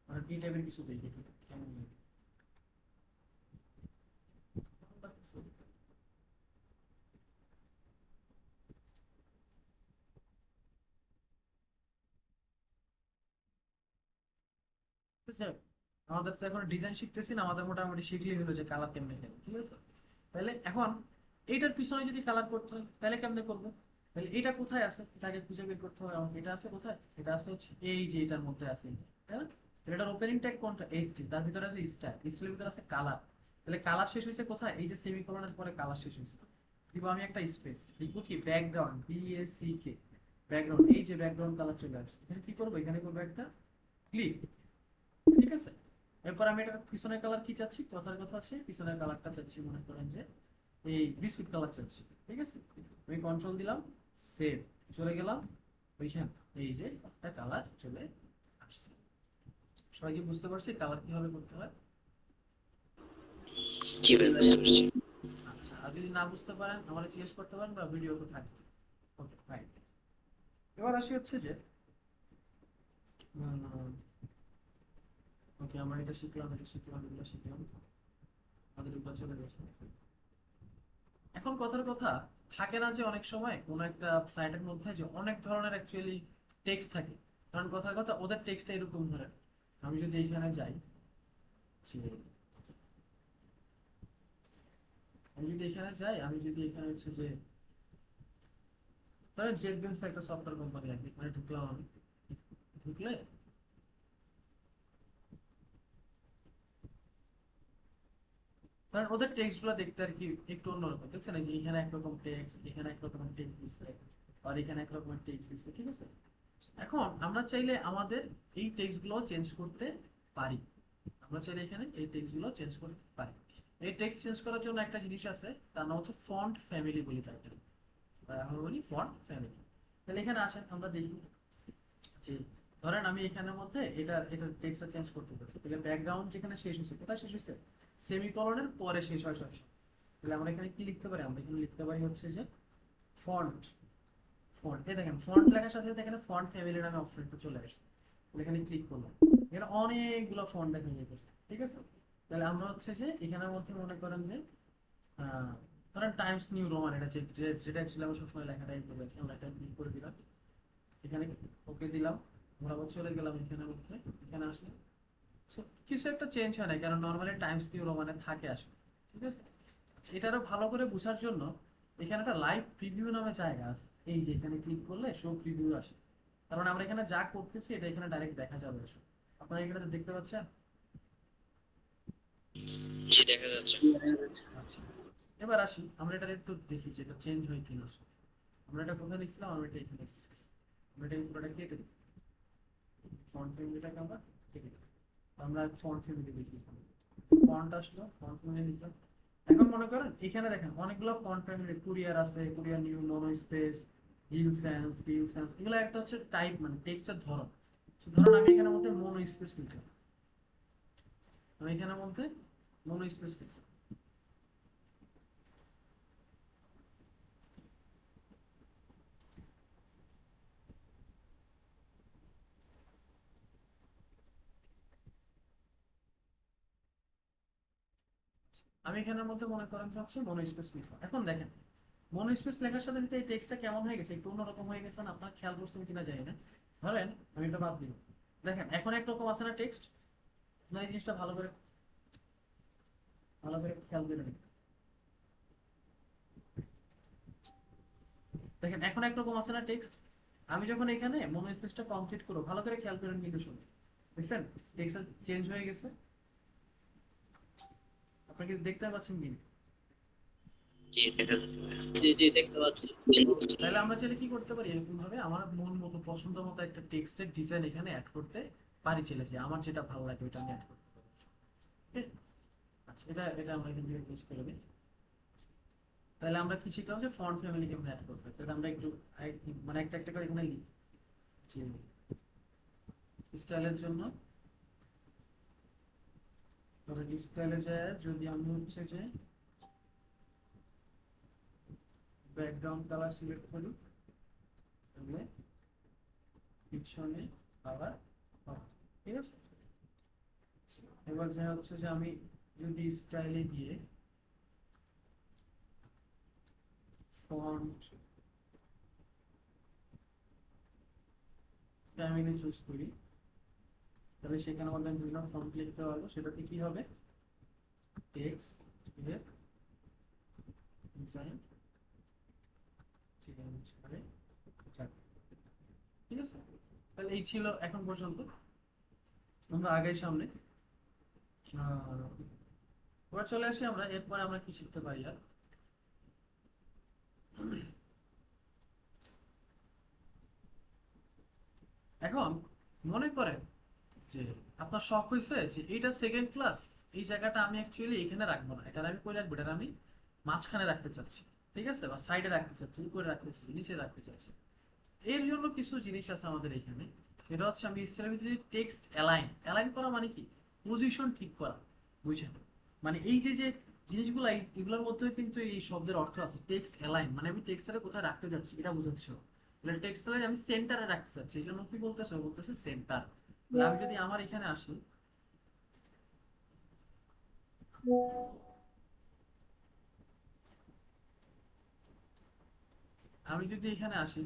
মানে এই টাইপের কিছু দিই, দেখি কেমন লাগে। কেমন লাগতেছে? ঠিক আছে? আমাদের তো এখন ডিজাইন শিখতেছি না, আমাদের মোটামুটি শিখলেই হলো যে কালার কেমনে খেলে, ঠিক আছে। তাহলে এখন এইটার পিছনে যদি কালার করতে হয় তাহলে কেমনে করবো, তাহলে এটা কোথায় আছে এটা আগে খুঁজে বের করতে হবে আমাকে। এটা আছে কোথায়, এটা আছে হচ্ছে এই যে এটার মধ্যে আছে এটা, তাই না। তাহলে এটার ওপেনিং ট্যাগ কোনটা, S3, তার ভিতরে আছে স্টাইল, স্টাইলের ভিতরে আছে কালার। তাহলে কালার শেষ হয়েছে কোথায়, এই যে সেমিকোলনের পরে কালার শেষ হয়েছে। দিব আমি একটা স্পেস, লিখবো কি ব্যাকগ্রাউন্ড, BACK ব্যাকগ্রাউন্ড, এই যে ব্যাকগ্রাউন্ড কালার চলে আসছে। এখানে কি করবো, এখানে করবো একটা ক্লিক, ঠিক আছে। এরপর আমি এটার পিছনের কালার কি চাচ্ছি, কথার কথা হচ্ছে পিছনের কালারটা চাচ্ছি মনে করেন যে এই বিস্কুট কালার চাচ্ছি, ঠিক আছে। আমি কন্ট্রোল দিলাম, সেভ, চলে গেলাম ওইখান, এই যে একটা কালার চলে আসছে। সবাই কি বুঝতে পারছি কালার কিভাবে করতে হয়? জি ভাই, বুঝতে পারছি। আচ্ছা, আর যদি না বুঝতে পারেন আমাকে জিজ্ঞেস করতে পারেন, বা ভিডিও তো থাকবে। Okay fine. এবার আসি হচ্ছে যে ওকে আমরা এটা শিখলাম, এটা শিখলাম, এগুলো শিখলাম, আমাদের উপর চলে গেছে। এখন কথার কথা, থাকে না যে অনেক সময় কোনো একটা সাইটের মধ্যে যে অনেক ধরনের অ্যাকচুয়ালি টেক্সট থাকে। কারণ কথার কথা ওদের টেক্সটটা এরকম ধরে, আমি যদি এখানে যাই, আমি যদি এখানে হচ্ছে যে ধরেন জেটবেন্স একটা সফটওয়্যার কোম্পানি আর কি, মানে ঢুকলাম আমি, ঢুকলে কারণ ওদের টেক্সট গুলো দেখতে আর কি একটু অন্যরকম, দেখছেন এই যে এখানে একরকম টেক্সট, এখানে একরকম টেক্সট দিচ্ছে, আর এখানে একরকম টেক্সট দিচ্ছে, ঠিক আছে। এখন আমরা চাইলে আমাদের এই টেক্সট গুলো চেঞ্জ করতে পারি, আমরা চাইলে এখানে এই টেক্সট গুলো চেঞ্জ করতে পারি। এই টেক্সট চেঞ্জ করার জন্য একটা জিনিস আছে, তার নাম হচ্ছে ফন্ট ফ্যামিলি বলি টাইটেল, আমরা বলি ফন্ট ফ্যামিলি। তাহলে এখানে আসেন আমরা দেখি যে ধরেন আমি এখানের মধ্যে এটা টেক্সটটা চেঞ্জ করতে চাচ্ছি, তাহলে ব্যাকগ্রাউন্ড যেখানে শেষ হয়েছে, কোথায় শেষ হয়েছে, সেমিকোলনের পরে শেষ হয় সব। তাহলে আমরা এখানে কি লিখতে পারি? আমরা এখানে লিখতে পারি হচ্ছে যে ফন্ট। ফন্ট এই দেখেন, ফন্ট লেখার সাথে সাথে এখানে ফন্ট ফ্যামিলি নামে অপশনটা চলে আসছে। তাহলে এখানে ক্লিক করলাম, এখানে অনেকগুলো ফন্ট দেখা যাইতেছে, ঠিক আছে? তাহলে আমরা হচ্ছে যে এখানের মধ্যে মনে করেন যে ধরেন টাইমস নিউ রোমান, এটা যেটা অ্যাকচুয়ালি আমরা সবসময় লেখাটা এইভাবে আছে, আমরা এটা ক্লিক করে দিলাম, এখানে ওকে দিলাম, আমরা আবার চলে গেলাম এখানের মধ্যে, এখানে আসলে So, কিছু একটা চেঞ্জ হয় না, কারণ নর্মালি টাইমস নিউ রোমানে থাকে আসলে, ঠিক আছে? এটা আরো ভালো করে বোঝার জন্য এখানে একটা লাইভ প্রিভিউ নামে জায়গা আছে, এই যে এখানে ক্লিক করলে শো প্রিভিউ আসে। তার মানে আমরা এখানে যা করতেছি এটা এখানে ডাইরেক্ট দেখা যাবে আসলে। আপনারা এখানে দেখতে পাচ্ছেন? জি দেখা যাচ্ছে। আচ্ছা, এবার আসি আমরা এটা একটু দেখি যে এটা চেঞ্জ হয় কিনা আসলে। আমরা এটা কোথায় লিখছিলাম? আমরা এটা এখানে লিখছি। আমরা এটা পুরোটা কেটে দিই, ফন্ট ফ্যামিলিটাকে আমরা কেটে দিই। আমরা ফন্ট ফ্যামিলি দেখি, ফন্ট আসলো, ফন্ট ফ্যামিলি লিখলাম। এখন মনে করেন এখানে দেখেন অনেকগুলো ফন্ট ফ্যামিলি, কুরিয়ার আছে, courier new, monospace, hill sans, fill sans, এগুলো একটা হচ্ছে টাইপ, মানে টেক্সটের ধরন। So, ধরুন আমি এখানের মধ্যে মোনো স্পেস লিখলাম, আমি এখানের মধ্যে মোনো স্পেস লিখলাম। আমি এখানের মধ্যে মনে করেন যে হচ্ছে মোনো স্পেস লিখলাম। এখন দেখেন মোনো স্পেস লেখার সাথে সাথে এই টেক্সটটা কেমন হয়ে গেছে, একটু অন্যরকম হয়ে গেছে না? আপনারা খেয়াল করছেন কিনা জানি না। ধরেন আমি এটা বাদ দিব, দেখেন এখন একরকম আছে না টেক্সট? আপনারা এই জিনিসটা ভালো করে খেয়াল করে নিন। দেখেন এখন একরকম আছে না টেক্সট? আমি যখন এখানে মোনো স্পেসটা কমপ্লিট করব, ভালো করে খেয়াল করেন কিন্তু শুনুন, দেখছেন টেক্সট চেঞ্জ হয়ে গেছে? আপনারা কি দেখতে পাচ্ছেন কি? জি দেখা যাচ্ছে। জি জি দেখতে পাচ্ছি। তাহলে আমরা চাইলে কি করতে পারি, এরকম ভাবে আমার মন মতো পছন্দ মতো একটা টেক্সটের ডিজাইন এখানে অ্যাড করতে পারি, চলে যে আমার যেটা ভালো লাগে ওটা আমি অ্যাড করতে পারি। Okay? আচ্ছা, এটা এটা আমরা এখান থেকে ক্লোজ করে দিই। তাহলে আমরা কি শিখলাম যে ফন্ট ফ্যামিলি কেমন অ্যাড করতে হয়। তাহলে আমরা একটু মানে একটা একটা করে এখানে লিখি যে স্টাইলের জন্য, তবে স্টাইলে যায় যদি আমি হচ্ছে যে ব্যাকগ্রাউন্ড কালার সিলেক্ট করি, তাহলে পিছনে আবার ঠিক আছে। এবার যা হচ্ছে যে আমি যদি স্টাইলে গিয়ে ফন্ট ফ্যামিলি চুজ করি, তাহলে সেখানে আমাদের বিভিন্ন ফন্ট লিখতে পারবো। সেটাতে কি হবে? টেক্সট এর ডিজাইন ঠিক আছে। তাহলে এই ছিল এখন পর্যন্ত, আমরা আগাই সামনে। এবার চলে আসি আমরা, এরপরে আমরা কি শিখতে পারি আর। এখন মনে করেন যে আপনার শখ হয়েছে যে এইটা সেকেন্ড ক্লাস, এই জায়গাটা আমি অ্যাকচুয়ালি এখানে রাখবো না, এটা আমি কই রাখবো, এটা আমি মাঝখানে রাখতে চাচ্ছি, ঠিক আছে, বা সাইডে রাখতে চাচ্ছি, উপরে রাখতে চাচ্ছি, নিচে রাখতে চাচ্ছি। এর জন্য কিছু জিনিস আছে আমাদের এখানে। এটা হচ্ছে আমি স্টাইলের ভিতরে টেক্সট অ্যালাইন, অ্যালাইন করা মানে কি? পজিশন ঠিক করা, বুঝছেন? মানে এই যে যে জিনিসগুলো, এগুলোর মধ্যে কিন্তু এই শব্দের অর্থ আছে। টেক্সট অ্যালাইন মানে আমি টেক্সটটাকে কোথায় রাখতে যাচ্ছি এটা বোঝাচ্ছি। তাহলে টেক্সটটাকে আমি সেন্টারে রাখতে চাচ্ছি, এই জন্য কি বলতেছে? বলতেছে সেন্টার। তাহলে আমি যদি আমার এখানে আসি,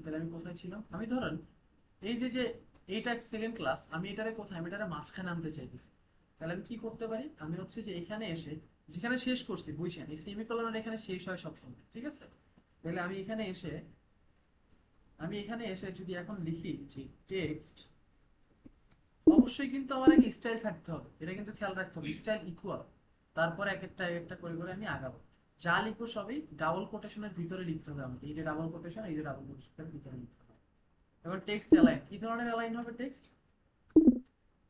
তাহলে আমি কোথায় ছিলাম? আমি ধরেন এই যে যে এইটা সেকেন্ড ক্লাস, আমি এটারে কোথায়, আমি এটারে মাঝখানে আনতে চাইতেছি। তাহলে আমি কি করতে পারি? আমি হচ্ছে যে এখানে এসে যেখানে শেষ করছি, বুঝছেন, এই সেমিকোলনের এখানে শেষ হয় সবসময়, ঠিক আছে? তাহলে আমি এখানে এসে যদি এখন লিখি যে টেক্সট, অবশ্যই কিন্তু আমার আগে স্টাইল থাকতে হবে, এটা কিন্তু খেয়াল রাখতে হবে, স্টাইল ইকুয়াল, তারপর এক একটা করে করে আমি আগাবো। যা লিখবো সবই ডাবল কোটেশনের ভিতরে লিখতে হবে আমাকে, এই যে ডাবল কোটেশন, এই যে ডাবল কোটেশনের ভিতরে লিখতে হবে। এবার টেক্সট অ্যালাইন, কি ধরনের অ্যালাইন হবে? টেক্সট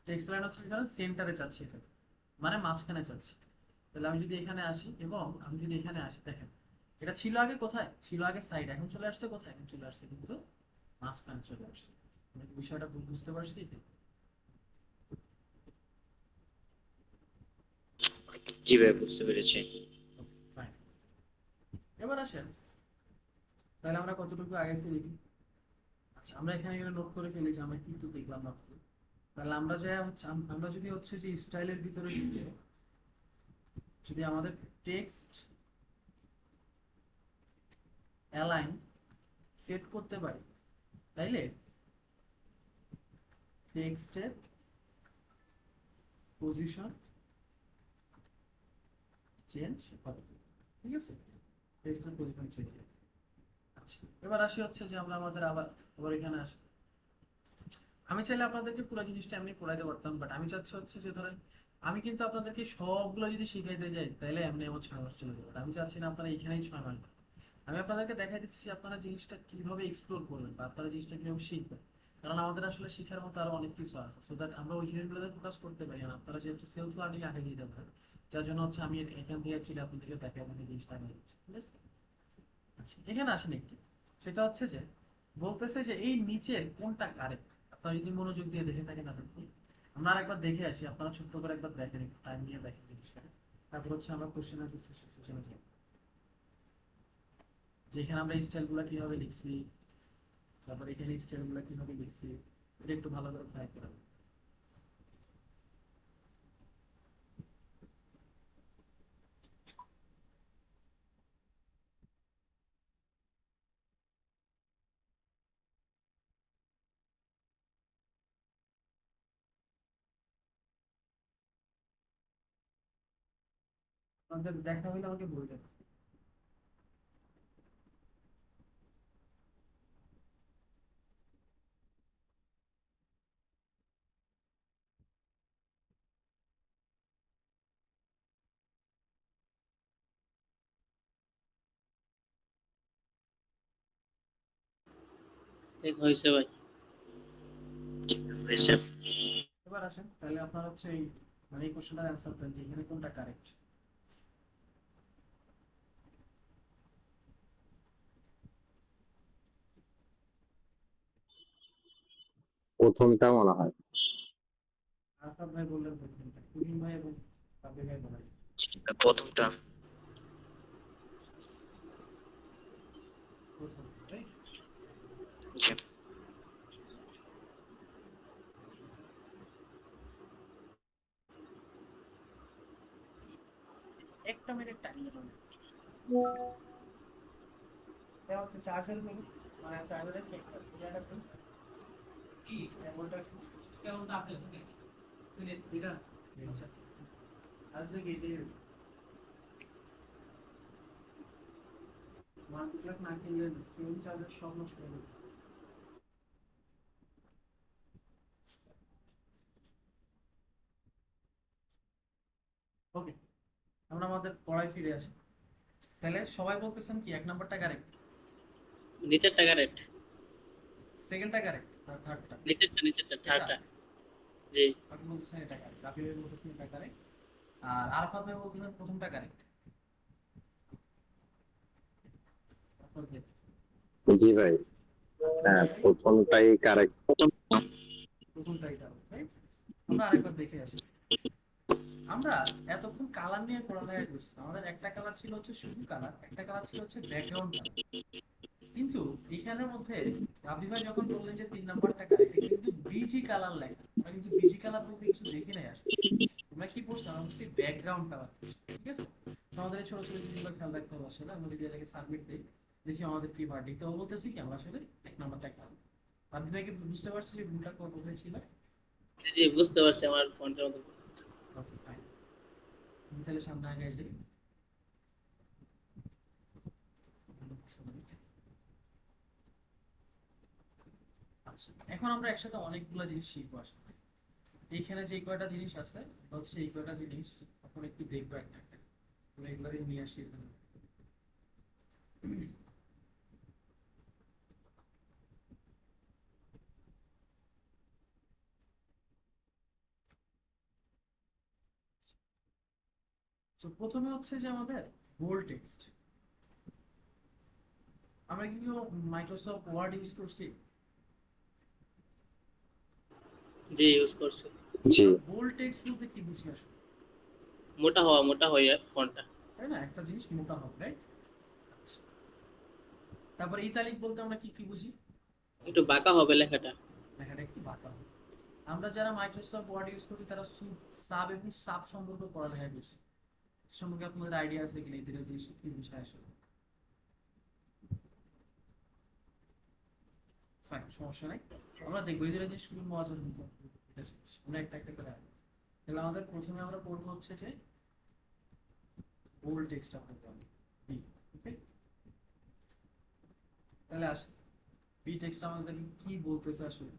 টেক্সট লাইন হচ্ছে এখানে সেন্টারে চাচ্ছি, এটা মানে মাঝখানে চাচ্ছি। তাহলে আমি যদি এখানে আসি, এবং আমি যদি এখানে আসি, দেখেন এটা ছিল আগে কোথায়? ছিল আগে সাইড, এখন চলে আসছে কোথায়? এখন চলে আসছে কিন্তু মাঝখানে চলে আসছে। আমি কি বিষয়টা বুঝতে পারছি? জি ভাই বুঝতে পেরেছি। Fine. এবার আসেন তাহলে আমরা কতটুকু আগাইছি দেখি। আচ্ছা আমরা এখানে নোট করে ফেলি যে আমরা কিন্তু দেখলাম না। তাহলে আমরা যা হচ্ছে আমরা যদি হচ্ছে যে স্টাইলের ভিতরে ঢুকে যদি আমাদের টেক্সট অ্যালাইন সেট করতে পারি তাইলে টেক্সটের পজিশন চেঞ্জ হবে, ঠিক আছে? টেক্সটের পজিশন চেঞ্জ হবে। আচ্ছা এবার আসি হচ্ছে যে আমরা আমাদের আবার আবার এখানে আসি। আমি চাইলে আপনাদেরকে পুরো জিনিসটা এমনি পড়াইতে পারতাম, বাট আমি চাচ্ছি হচ্ছে যে ধরেন আমি কিন্তু আপনাদেরকে সবগুলো যদি শিখাইতে যাই তাহলে এমনি আমার 6 মাস চলে যাবে। আমি চাচ্ছি না আপনারা এখানেই 6 মাস দেন। আমি আপনাদেরকে দেখাই দিচ্ছি যে আপনারা জিনিসটা কিভাবে এক্সপ্লোর করবেন বা আপনারা জিনিসটা কিভাবে শিখবেন। কারণ আমাদের আসলে শিখার মতো আরো অনেক কিছু আছে, সো দ্যাট আমরা ওই জিনিসগুলোতে ফোকাস করতে পারি না। আপনারা যেহেতু সেলফ লার্নিং আগে দিতে পারেন, যার জন্য হচ্ছে আমি এখান থেকে অ্যাকচুয়ালি আপনাদেরকে দেখাই মানে জিনিসটা আমি দিচ্ছি, ঠিক আছে? আচ্ছা এখানে আসেন একটু, সেটা হচ্ছে যে বলতেছে যে এই নিচের কোনটা কারেক্ট। আপনারা যদি মনোযোগ দিয়ে দেখে থাকেন এতক্ষণ, আমরা আরেকবার দেখে আসি, আপনারা ছোট্ট করে একবার দেখেন, একটু টাইম নিয়ে দেখেন জিনিসটা। তারপর হচ্ছে আমরা কোশ্চেন আনসার সেশনে যাই, যেখানে আমরা স্টাইল গুলা কিভাবে লিখছি, তারপর এখানে স্টাইল গুলা কিভাবে লিখছি, এটা একটু ভালো করে ট্রাই করেন। আপনাদের দেখা হলে আমাকে বলবেন। দেখ হয়েছে ভাই। হয়েছে। এবার আসেন তাহলে আপনার হচ্ছে এই মানে এই কোশ্চেনটার অ্যান্সার দেন যে এখানে কোনটা কারেক্ট। প্রথমটা মনে হয়। আরফাত ভাই বললেন প্রথমটা, কুহিন ভাই এবং সাব্বির ভাই বলেন প্রথমটা। প্রথম, রাইট? জি। একটা মিনিট টাইম দেবেন। এটা হচ্ছে চার্জের করুন, মানে চার্জারের জায়গা করুন কি কেবলটা কেবলটা আছে এটা আচ্ছা আজকে গেটে মানুষের না কিনলে ফোন চার্জার সব নষ্ট হয়ে যাবে। ওকে আমরা আমাদের পড়ায় ফিরে আসি। তাহলে সবাই বলতেছেন কি এক নাম্বারটা কারেক্ট, নিচেরটা কারেক্ট। সেকেন্ডটা কারেক্ট আর থার্ডটা নিচেরটা এটা? থার্ডটা। জি। আপনি বলতেছেন এটা কারেক্ট, রাফি ভাই বলতেছেন এটা কারেক্ট, আর আরাফাত ভাই বলতেছেন প্রথমটা কারেক্ট। জি ভাই, হ্যাঁ প্রথমটাই কারেক্ট। প্রথমটা। প্রথমটাই কারেক্ট, রাইট? আমরা আরেকবার দেখে আসি। আমরা এতক্ষণ কালার নিয়ে পড়ালেখা করছি, আমাদের একটা কালার ছিল হচ্ছে শুধু কালার, একটা কালার ছিল হচ্ছে ব্যাকগ্রাউন্ড কালার। কিন্তু এখানের মধ্যে রাফি ভাই যখন বললেন যে 3 নাম্বারটা কারেক্ট, এটা কিন্তু বিজি কালার লেখা। আমরা কিন্তু বিজি কালার বলতে কিছু দেখি নাই আসলে। আমরা কি পড়ছি, আমরা হচ্ছে ব্যাকগ্রাউন্ড কালার, ঠিক আছে? তো আমাদের এই ছোট ছোট জিনিসগুলো খেয়াল রাখতে হবে আসলে। আমরা যদি এটাকে সাবমিট দিই, দেখি আমাদের কি ভার্ডিক্ট। তো বলতেছি কি আমরা আসলে 1 নাম্বারটা কালার। রাফি ভাইকে বুঝতে পারছি যে ভুলটা কোথায় ছিল। জি জি, বুঝতে পারছি আমার ফোনটার মধ্যে। ওকে ফাইন, আমি তাহলে সামনে আগে যাই। আচ্ছা এখন আমরা একসাথে অনেকগুলো জিনিস শিখবো আসলে। এইখানে যে কয়টা জিনিস আছে হচ্ছে এই কয়টা জিনিস এখন একটু দেখবো একটা একটা করে, এগুলোকে নিয়ে আসি এখানে। তো প্রথমে হচ্ছে যে আমাদের বোল্ড টেক্সট। আমরা কিন্তু মাইক্রোসফট ওয়ার্ড ইউজ করছি। জি ইউজ করছি। জি। আমরা বোল্ড টেক্সট বলতে কি বুঝি আসলে? মোটা হওয়া ফোনটা। তাই না, একটা জিনিস মোটা হবে, রাইট? তারপর ইতালিক বলতে আমরা কি কি বুঝি? একটু বাঁকা হবে লেখাটা। লেখাটা একটু বাঁকা হবে। আমরা যারা মাইক্রোসফট ওয়ার্ড ইউজ করি তারা সাব এবং সাব সম্পর্কে পড়ালেখা করছি, সম্পর্কে আপনাদের আইডিয়া আছে কিনা এই জিনিস কি বুঝায় আসলে? ফাইন, সমস্যা নাই। আমরা দেখবো এই জিনিস খুবই মজার মতো আমরা একটা একটা করে আসবো। তাহলে আমাদের প্রথমে আমরা পড়বো হচ্ছে যে বোল্ড টেক্সটটা পড়তে হবে, বি। ওকে, তাহলে আসি বি টেক্সট আমাদের কি বলতেছে আসলে।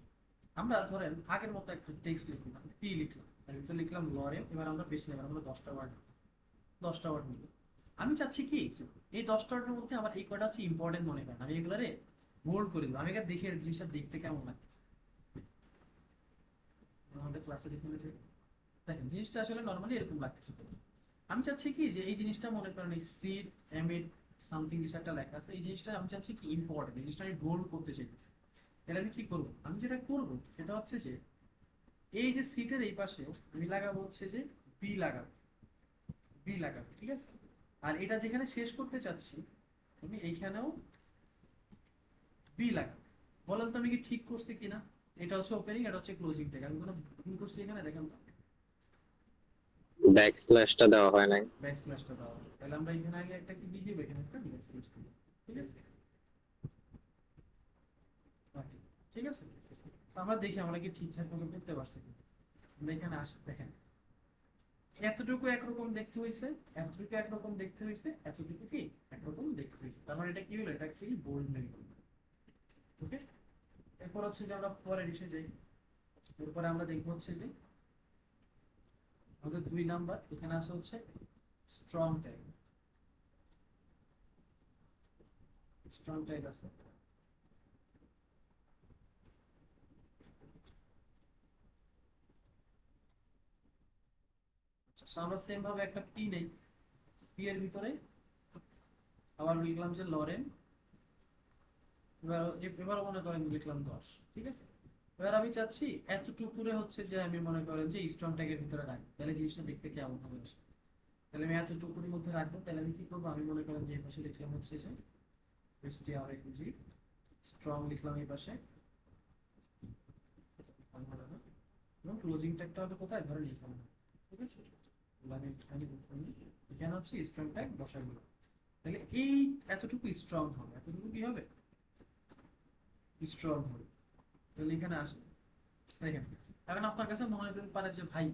আমরা ধরেন আগের মতো একটা টেক্সট লিখলাম, পি লিখলাম, তার ভিতরে লিখলাম লরেম। এবার আমরা বেশি নেব, আমরা 10টা ওয়ার্ড নিব। আমি চাচ্ছি কি এই 10টা ওয়ার্ডের মধ্যে আমার এই কয়টা হচ্ছে ইম্পর্টেন্ট মনে করেন, আমি এগুলারে বোল্ড করে দিব। আমি এটা দেখে জিনিসটা দেখতে কেমন লাগছে আমাদের ক্লাসে দেখে দেখেন জিনিসটা আসলে নর্মালি এরকম লাগতেছে। আমি চাচ্ছি কি যে এই জিনিসটা মনে করেন এই সিড এমিড সামথিং কিছু একটা লেখা আছে, এই জিনিসটা আমি চাচ্ছি কি ইম্পর্টেন্ট, এই জিনিসটা আমি বোল্ড করতে চাইতেছি। তাহলে আমি কি করব? আমি যেটা করব সেটা হচ্ছে যে এই যে সিটের এই পাশে আমি লাগাবো হচ্ছে যে বি লাগাবো, বি লাগাবো, ঠিক আছে? আর এটা যেখানে শেষ করতে চাচ্ছি আমি এইখানেও বি লাগাবো। বলেন তো আমি কি ঠিক করছি কিনা? এটা হচ্ছে ওপেনিং, এটা হচ্ছে ক্লোজিং ট্যাগ। আমি কোনো ভুল করছি এখানে? দেখেন তো, ব্যাক স্ল্যাশটা দেওয়া হয় নাই। ব্যাক স্ল্যাশটা দেওয়া হবে। তাহলে আমরা এখানে আগে একটা কি দিয়ে দিব, এখানে একটা ব্যাক স্ল্যাশ দিব, ঠিক আছে? Okay, ঠিক আছে, তো আমরা দেখি আমরা কি ঠিকঠাক মতো করতে পারছি কিনা। আমরা এখানে আসি, দেখেন এতটুকু একরকম দেখতে হয়েছে, এতটুকু একরকম দেখতে হয়েছে, এতটুকু কি একরকম দেখতে হয়েছে। তার মানে এটা কি হলো? এটা অ্যাকচুয়ালি বোল্ড মেল। ওকে, এরপর হচ্ছে যে আমরা পরে এসে যাই। এরপরে আমরা দেখবো হচ্ছে যে আমাদের 2 নাম্বার এখানে আসে হচ্ছে স্ট্রং ট্যাগ। স্ট্রং ট্যাগ আছে। আচ্ছা, আমরা সেম ভাবে একটা পি নেই, পি এর ভিতরে আবার লিখলাম যে লরেন। এবার এবার মনে করেন লিখলাম 10, ঠিক আছে? এবার আমি চাচ্ছি এতটুকুরে হচ্ছে যে আমি মনে করেন যে স্ট্রং ট্যাগের ভিতরে রাখি, তাহলে জিনিসটা দেখতে কেমন হবে আসলে। তাহলে আমি এতটুকুর মধ্যে রাখবো। তাহলে আমি কি করবো? আমি মনে করেন যে এই পাশে লিখলাম হচ্ছে যে stringg, স্ট্রং লিখলাম এই পাশে, এবং ক্লোজিং ট্যাগটা হবে কোথায়? ধরে লিখলাম, ঠিক আছে? এখানে হচ্ছে স্ট্রং ট্যাগ বসাই দিলাম। তাহলে এই এতটুকু স্ট্রং হবে, এতটুকু কি হবে? স্ট্রং হবে। তাহলে এখানে আসে দেখেন, এখন আপনার কাছে মনে হতে পারে যে ভাই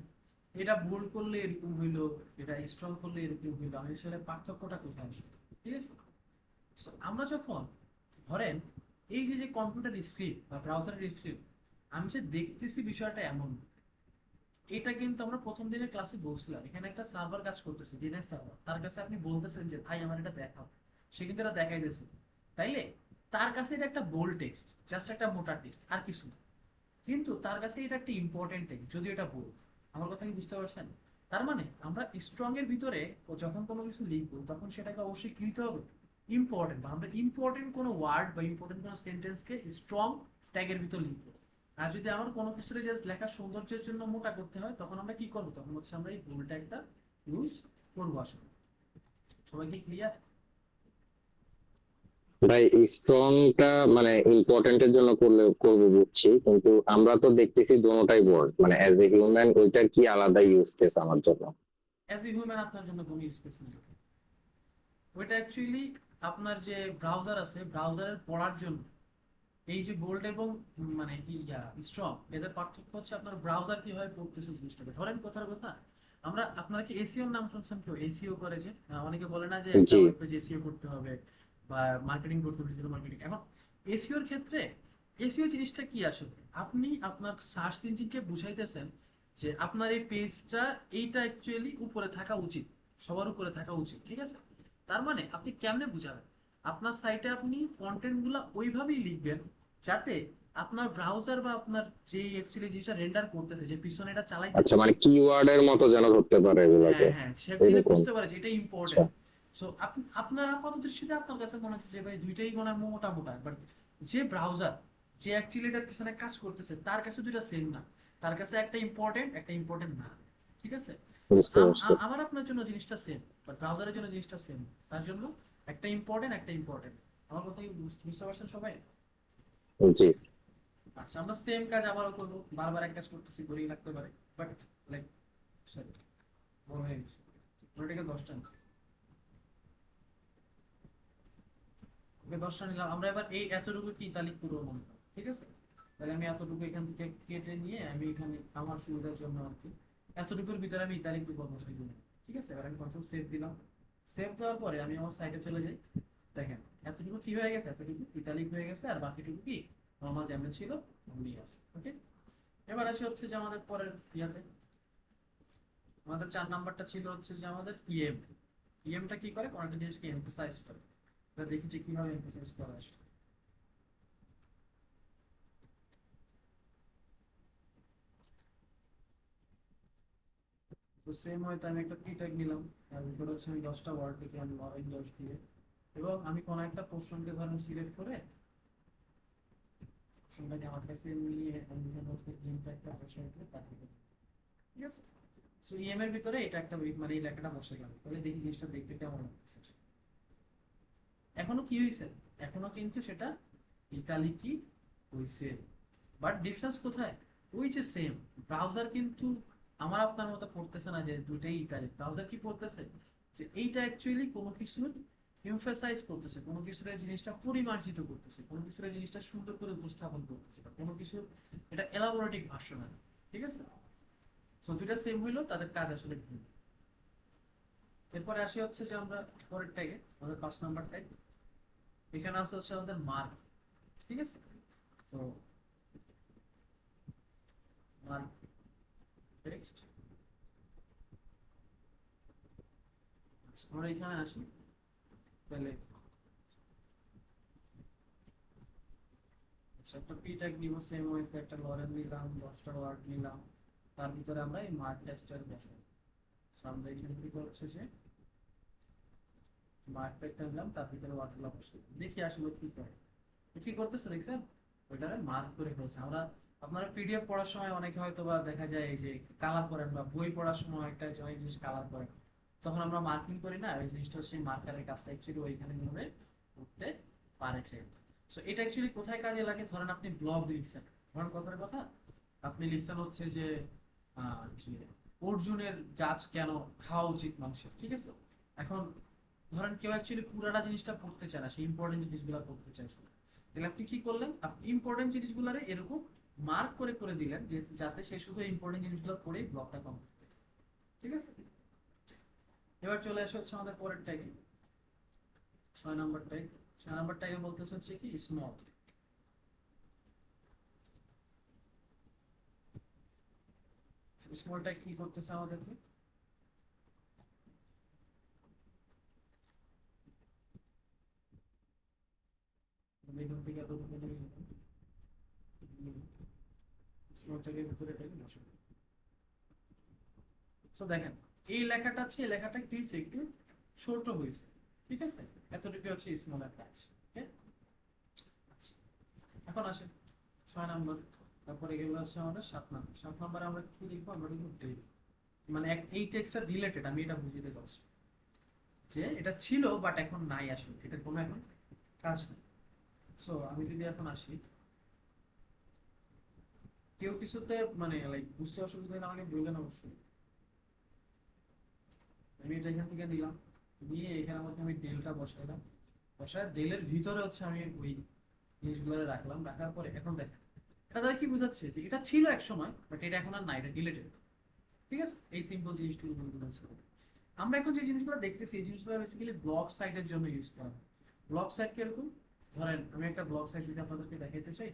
এটা বোল্ড করলে এরকম হইলো, এটা স্ট্রং করলে এরকম হইলো, আমি আসলে পার্থক্যটা কোথায় আসবে, ঠিক আছে? So, আমরা যখন ধরেন এই যে যে কম্পিউটার স্ক্রিন বা ব্রাউজারের স্ক্রিন আমি যে দেখতেছি বিষয়টা এমন, এটা কিন্তু আমরা প্রথম দিনের ক্লাসে বলছিলাম। এখানে একটা সার্ভার কাজ করতেছে, দিনের সার্ভার, তার কাছে আপনি বলতেছেন যে ভাই আমার এটা দেখাও, সে কিন্তু এটা দেখাইতেছে, তাইলে তার কাছে এটা একটা বোল্ড টেক্সট, জাস্ট একটা মোটা টেক্সট, আর কিছু না। কিন্তু তার কাছে এটা একটা ইম্পর্টেন্ট টেক্সট, যদিও এটা বোল্ড। আমার কথা কি বুঝতে পারছেন? তার মানে আমরা স্ট্রং এর ভিতরে যখন কোনো কিছু লিখবো তখন সেটাকে অবশ্যই কি দিতে হবে? ইম্পর্টেন্ট। বা আমরা ইম্পর্টেন্ট কোনো ওয়ার্ড বা ইম্পর্টেন্ট কোনো সেন্টেন্সকে স্ট্রং ট্যাগের ভিতর লিখবো। আর যদি আমার কোনো কিছুতে জাস্ট লেখার সৌন্দর্যের জন্য মোটা করতে হয় তখন আমরা কি করবো? তখন হচ্ছে আমরা এই বোল্ড ট্যাগটা ইউজ করবো আসলে। সবাই কি ক্লিয়ার? ভাই স্ট্রংটা মানে ইম্পর্টেন্টের জন্য করলে করবো বুঝছি, কিন্তু আমরা তো দেখতেছি দোনোটাই ওয়ার্ড, মানে অ্যাজ এ হিউম্যান ওইটার কি আলাদা ইউজ কেস আমার জন্য? অ্যাজ এ হিউম্যান আপনার জন্য কোনো ইউজ কেস নেই। ওইটা অ্যাকচুয়ালি আপনার যে ব্রাউজার আছে, ব্রাউজারের পড়ার জন্য এই যে বোল্ড এবং মানে স্ট্রং, এদের পার্থক্য হচ্ছে আপনার ব্রাউজার কিভাবে পড়তেছে জিনিসটাকে। ধরেন কথার কথা, আমরা আপনারা কি এসইও নাম শুনছেন? কেউ এসইও করে যে অনেকে বলে না যে একটা জি। ওয়েব পেজ এসইও করতে হবে বা মার্কেটিং করতে হবে, ডিজিটাল মার্কেটিং। এখন এসইওর ক্ষেত্রে এসইও জিনিসটা কি আসলে? আপনি আপনার সার্চ ইঞ্জিনকে বুঝাইতেছেন যে আপনার এই পেজটা এইটা অ্যাকচুয়ালি উপরে থাকা উচিত, সবার উপরে থাকা উচিত, ঠিক আছে? তার মানে আপনি কেমনে বুঝাবেন? আপনার সাইটে আপনি কন্টেন্ট গুলা ওইভাবেই লিখবেন যাতে আপনার ব্রাউজার বা আপনার যে অ্যাকচুয়ালি জিনিসটা রেন্ডার করতেছে, যে পিছনে এটা আচ্ছা, চালাইতেছে, মানে কিওয়ার্ডের মতো যেন ধরতে পারে হ্যাঁ এগুলাকে, হ্যাঁ, সে যিনি এরকম। বুঝতে পারে যে এটা আচ্ছা। ইম্পর্টেন্ট। সো আপনার আপাত দৃষ্টিতে আপনার কাছে মনে হচ্ছে যে ভাই দুইটাই মনে হয় মোটা মোটা, বাট যে ব্রাউজার যে অ্যাকচুয়ালি এটার পিছনে কাজ করতেছে তার কাছে দুইটা সেম না, তার কাছে একটা ইম্পর্টেন্ট একটা ইম্পর্টেন্ট না, ঠিক আছে? বুঝতে পারছি। আমার আপনার জন্য জিনিসটা সেম, বাট ব্রাউজারের জন্য জিনিসটা সেম। তার জন্য একটা ইম্পর্টেন্ট একটা ইম্পর্টেন্ট। আমার কথা কি বুঝতে পারছেন সবাই? জি। আচ্ছা, আমরা সেম কাজ আবারও করবো, বারবার এক কাজ করতেছি, বোরিং লাগতে পারে, বাট লাইক সরি বড় হয়ে গেছে, ওটাকে 10টা না, ওকে 10টা নিলাম। আমরা এবার এই এতটুকু কি তালিক করবো মনে করো, ঠিক আছে? তাহলে আমি এতটুকু এখান থেকে কেটে নিয়ে আমি এখানে আমার সুবিধার জন্য আর কি এতটুকুর ভিতরে আমি ইতালিক দিব বসাই দিলাম, ঠিক আছে? এবার আমি কন্ট্রোল সেভ দিলাম। সেভ দেওয়ার পরে আমি আমার সাইটে চলে যাই। দেখেন এতটুকু কি হয়ে গেছে, এতটুকু ইতালিক হয়ে গেছে, আর বাকিটুকু কি নর্মাল যেমন ছিল অমনি আছে। ওকে, এবার আসি হচ্ছে যে আমাদের পরের ইয়াতে, আমাদের 4 নাম্বারটা ছিল হচ্ছে যে আমাদের ইএম। ইএমটা কি করে, কোনো একটা জিনিসকে এমফাসাইজ করে। এটা দেখি যে কিভাবে এমফাসাইজ করা আসে। তো সেম হয়তো আমি একটা পি ট্যাগ নিলাম, আর ভিতরে হচ্ছে আমি 10টা ওয়ার্ড লিখে আমি অরেঞ্জ 10 দিয়ে, এবং আমি কোনো একটা পোর্শনকে ধরেন সিলেক্ট করে পোর্শনটাকে আমার কাছে নিয়ে আমি এখানে হচ্ছে জিমটা একটা বসাই দিয়ে পাঠিয়ে দেবো, ঠিক আছে? সো ইএম এর ভিতরে এটা একটা মানে এই লেখাটা বসে গেল, তাহলে দেখি জিনিসটা দেখতে কেমন লাগছে। এখনো কি হয়েছে, এখনো কিন্তু সেটা ইতালিকই হয়েছে, বাট ডিফারেন্স কোথায়? ওই যে সেম ব্রাউজার কিন্তু আমার আপনার মতো পড়তেছে না যে দুটেই ইতালিক। ব্রাউজার কি পড়তেছে, যে এইটা অ্যাকচুয়ালি কোনো কিছুর এমফাসাইজ করতেছে, কোনো কিছুর এই জিনিসটা পরিমার্জিত করতেছে, কোনো কিছুর এই জিনিসটা সুন্দর করে উপস্থাপন করতেছে, বা কোনো কিছু এটা এলাবোরেটিক ভার্সন আছে, ঠিক আছে? সো দুইটা সেম হইলো, তাদের কাজ আসলে ভিন্ন। এরপরে আসি হচ্ছে যে আমরা পরের ট্যাগে, আমাদের 5 নাম্বার ট্যাগ, এখানে আছে হচ্ছে আমাদের মার্ক, ঠিক আছে? তো মার্ক টেক্সট, আমরা এখানে আসি, তাহলে একটা পি ট্যাগ নিব, সেম ওয়েতে একটা লরেন নিলাম, 10টা ওয়ার্ড নিলাম, তার ভিতরে আমরা এই মার্ক টেক্সটার বসাই। আমরা এখানে কি করছে যে মার্ক ট্যাগটা নিলাম, তার ভিতরে ওয়ার্ডগুলো বসাই, দেখি আসলে কি করে। কি করতেছে দেখছেন, ওইটারে মার্ক করে ফেলছে। আমরা আপনারা পিডিএফ পড়ার সময় অনেকে হয়তো বা দেখা যায় এই যে কালার করেন, বা বই পড়ার সময় একটা অনেক জিনিস কালার করেন, তখন আমরা মার্কিং করি না, ওই জিনিসটা হচ্ছে মার্কারের কাজটা অ্যাকচুয়ালি ওইখানে ভাবে করতে পারেছে। সো এটা অ্যাকচুয়ালি কোথায় কাজে লাগে, ধরেন আপনি ব্লগ লিখছেন, ধরেন কথার কথা আপনি লিখছেন হচ্ছে যে যে অর্জুনের গাছ কেন খাওয়া উচিত মানুষের, ঠিক আছে? এখন ধরেন কেউ অ্যাকচুয়ালি পুরাটা জিনিসটা পড়তে চায় না, সে ইম্পর্টেন্ট জিনিসগুলো পড়তে চায় শুধু, তাহলে আপনি কি করলেন, আপনি ইম্পর্টেন্ট জিনিসগুলোরে এরকম মার্ক করে করে দিলেন, যে যাতে সে শুধু ইম্পর্টেন্ট জিনিসগুলো পড়েই ব্লগটা কমপ্লিট করে, ঠিক আছে? এবার চলে আসে হচ্ছে আমাদের পরের ট্যাগে, 6 নাম্বার ট্যাগ। 6 নাম্বার ট্যাগে বলতেছে হচ্ছে কি স্মল। স্মল ট্যাগ কি করতেছে আমাদেরকে, এখান থেকে এতটুকু স্মল ট্যাগের ভিতরে এটাকে বসে। তো দেখেন এই লেখাটা আছে, এই লেখাটা কি হয়েছে, একটু ছোট হয়েছে, ঠিক আছে? এতটুকু হচ্ছে স্মলের কাজ। ওকে, এখন আসেন 6 নাম্বার, তারপরে এগুলো হচ্ছে আমাদের 7 নাম্বার। 7 নাম্বারে আমরা কি লিখবো, আমরা লিখবো ডেট। মানে এই টেক্সটটা রিলেটেড, আমি এটা বুঝিয়ে চাচ্ছি যে এটা ছিল বাট এখন নাই, আসলে এটা কোনো এখন কাজ নেই। সো আমি যদি এখন আসি, কেউ কিছুতে মানে লাইক বুঝতে অসুবিধা হলে আমাকে বললেন অবশ্যই। আমি এটা এখান থেকে নিলাম, নিয়ে এখানে মধ্যে আমি ডেলটা বসাইলাম, বসায় ডেলের ভিতরে হচ্ছে আমি ওই জিনিসগুলো রাখলাম। রাখার পরে এখন দেখেন এটা দ্বারা কি বোঝাচ্ছে, যে এটা ছিল এক সময় বাট এটা এখন আর নাই, এটা ডিলেটেড, ঠিক আছে? এই সিম্পল জিনিসটুকু বোঝাচ্ছে। আমরা এখন যে জিনিসগুলো দেখতেছি, এই জিনিসগুলো বেসিক্যালি ব্লগ সাইটের জন্য ইউজ করা হয়। ব্লগ সাইট কিরকম, ধরেন আমি একটা ব্লগ সাইট যদি আপনাদেরকে দেখাইতে চাই,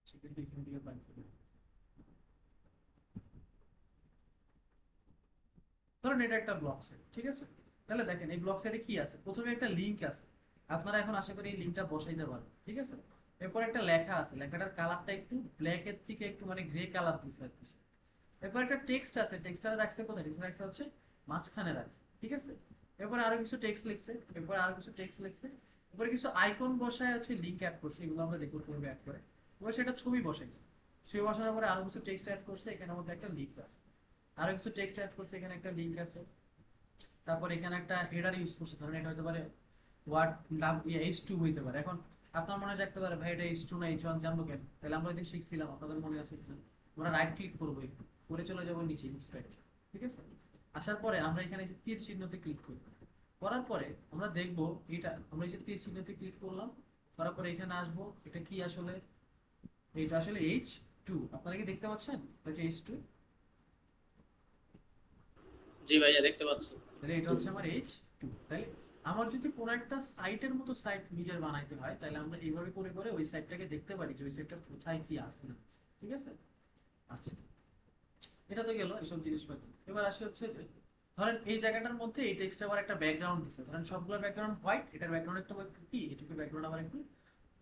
সেক্ষেত্রে এখান থেকে বাইর করে, ধরেন এটা একটা ব্লগ সাইট, ঠিক আছে? তাহলে দেখেন এই ব্লগ সাইটে কি আছে, প্রথমে একটা লিংক আছে, আপনারা এখন আশা করি এই লিংকটা বসাইতে পারেন, ঠিক আছে? এরপর একটা লেখা আছে, লেখাটার কালারটা একটু ব্ল্যাক এর থেকে একটু মানে গ্রে কালার দিছে আর কি। এরপর একটা টেক্সট আছে, টেক্সটটা রাখছে কোথায়, টেক্সট রাখছে হচ্ছে মাঝখানে রাখছে, ঠিক আছে? এরপর আরো কিছু টেক্সট লিখছে, এরপর আরো কিছু টেক্সট লিখছে, এরপর কিছু আইকন বসায় আছে, লিংক অ্যাড করছে, এগুলো আমরা দেখব কিভাবে অ্যাড করে। এবার সেটা ছবি বসাইছে, ছবি বসানোর পরে আরো কিছু টেক্সট অ্যাড করছে, এখানের মধ্যে একটা লিঙ্ক আছে, আরো কিছু টেক্সট অ্যাড করছে, এখানে একটা লিঙ্ক আছে, তারপর এখানে একটা হেডার ইউজ করছে, ধরেন এটা হতে পারে ওয়ার্ড H2 হইতে পারে। এখন আপনার মনে রাখতে পারে ভাই এটা H2 না H1 জানবো কেন, তাহলে আমরা ওই দিন শিখছিলাম, আপনাদের মনে আছে কিনা, আমরা রাইট ক্লিক করবো, করে চলে যাবো নিচে ইন্সপেক্ট, ঠিক আছে। আসার পরে আমরা এখানে যে তীর চিহ্নতে ক্লিক করি, করার পরে আমরা দেখবো এটা, আমরা এই যে তীর চিহ্নতে ক্লিক করলাম, করার পরে এখানে আসবো, এটা কি আসলে, এটা আসলে H2, আপনারা কি দেখতে পাচ্ছেন এটা হচ্ছে H2, জি ভাইয়া দেখতে পাচ্ছি। তাহলে এটা হচ্ছে আমার H2। তাহলে আমার যদি কোনো একটা সাইটের মতো সাইট নিজের বানাইতে হয়, তাহলে আমরা এইভাবে করে করে ওই সাইটটাকে দেখতে পারি যে ওই সাইটটা কোথায় কি আছে না আছে, ঠিক আছে। আচ্ছা, এটা তো গেল এসব জিনিসপত্র। এবার আসি হচ্ছে যে ধরেন এই জায়গাটার মধ্যে এই টেক্সট আবার একটা ব্যাকগ্রাউন্ড দিছে, ধরেন সবগুলো ব্যাকগ্রাউন্ড হোয়াইট, এটার ব্যাকগ্রাউন্ড একটা কি, এটুকু ব্যাকগ্রাউন্ড আবার একটু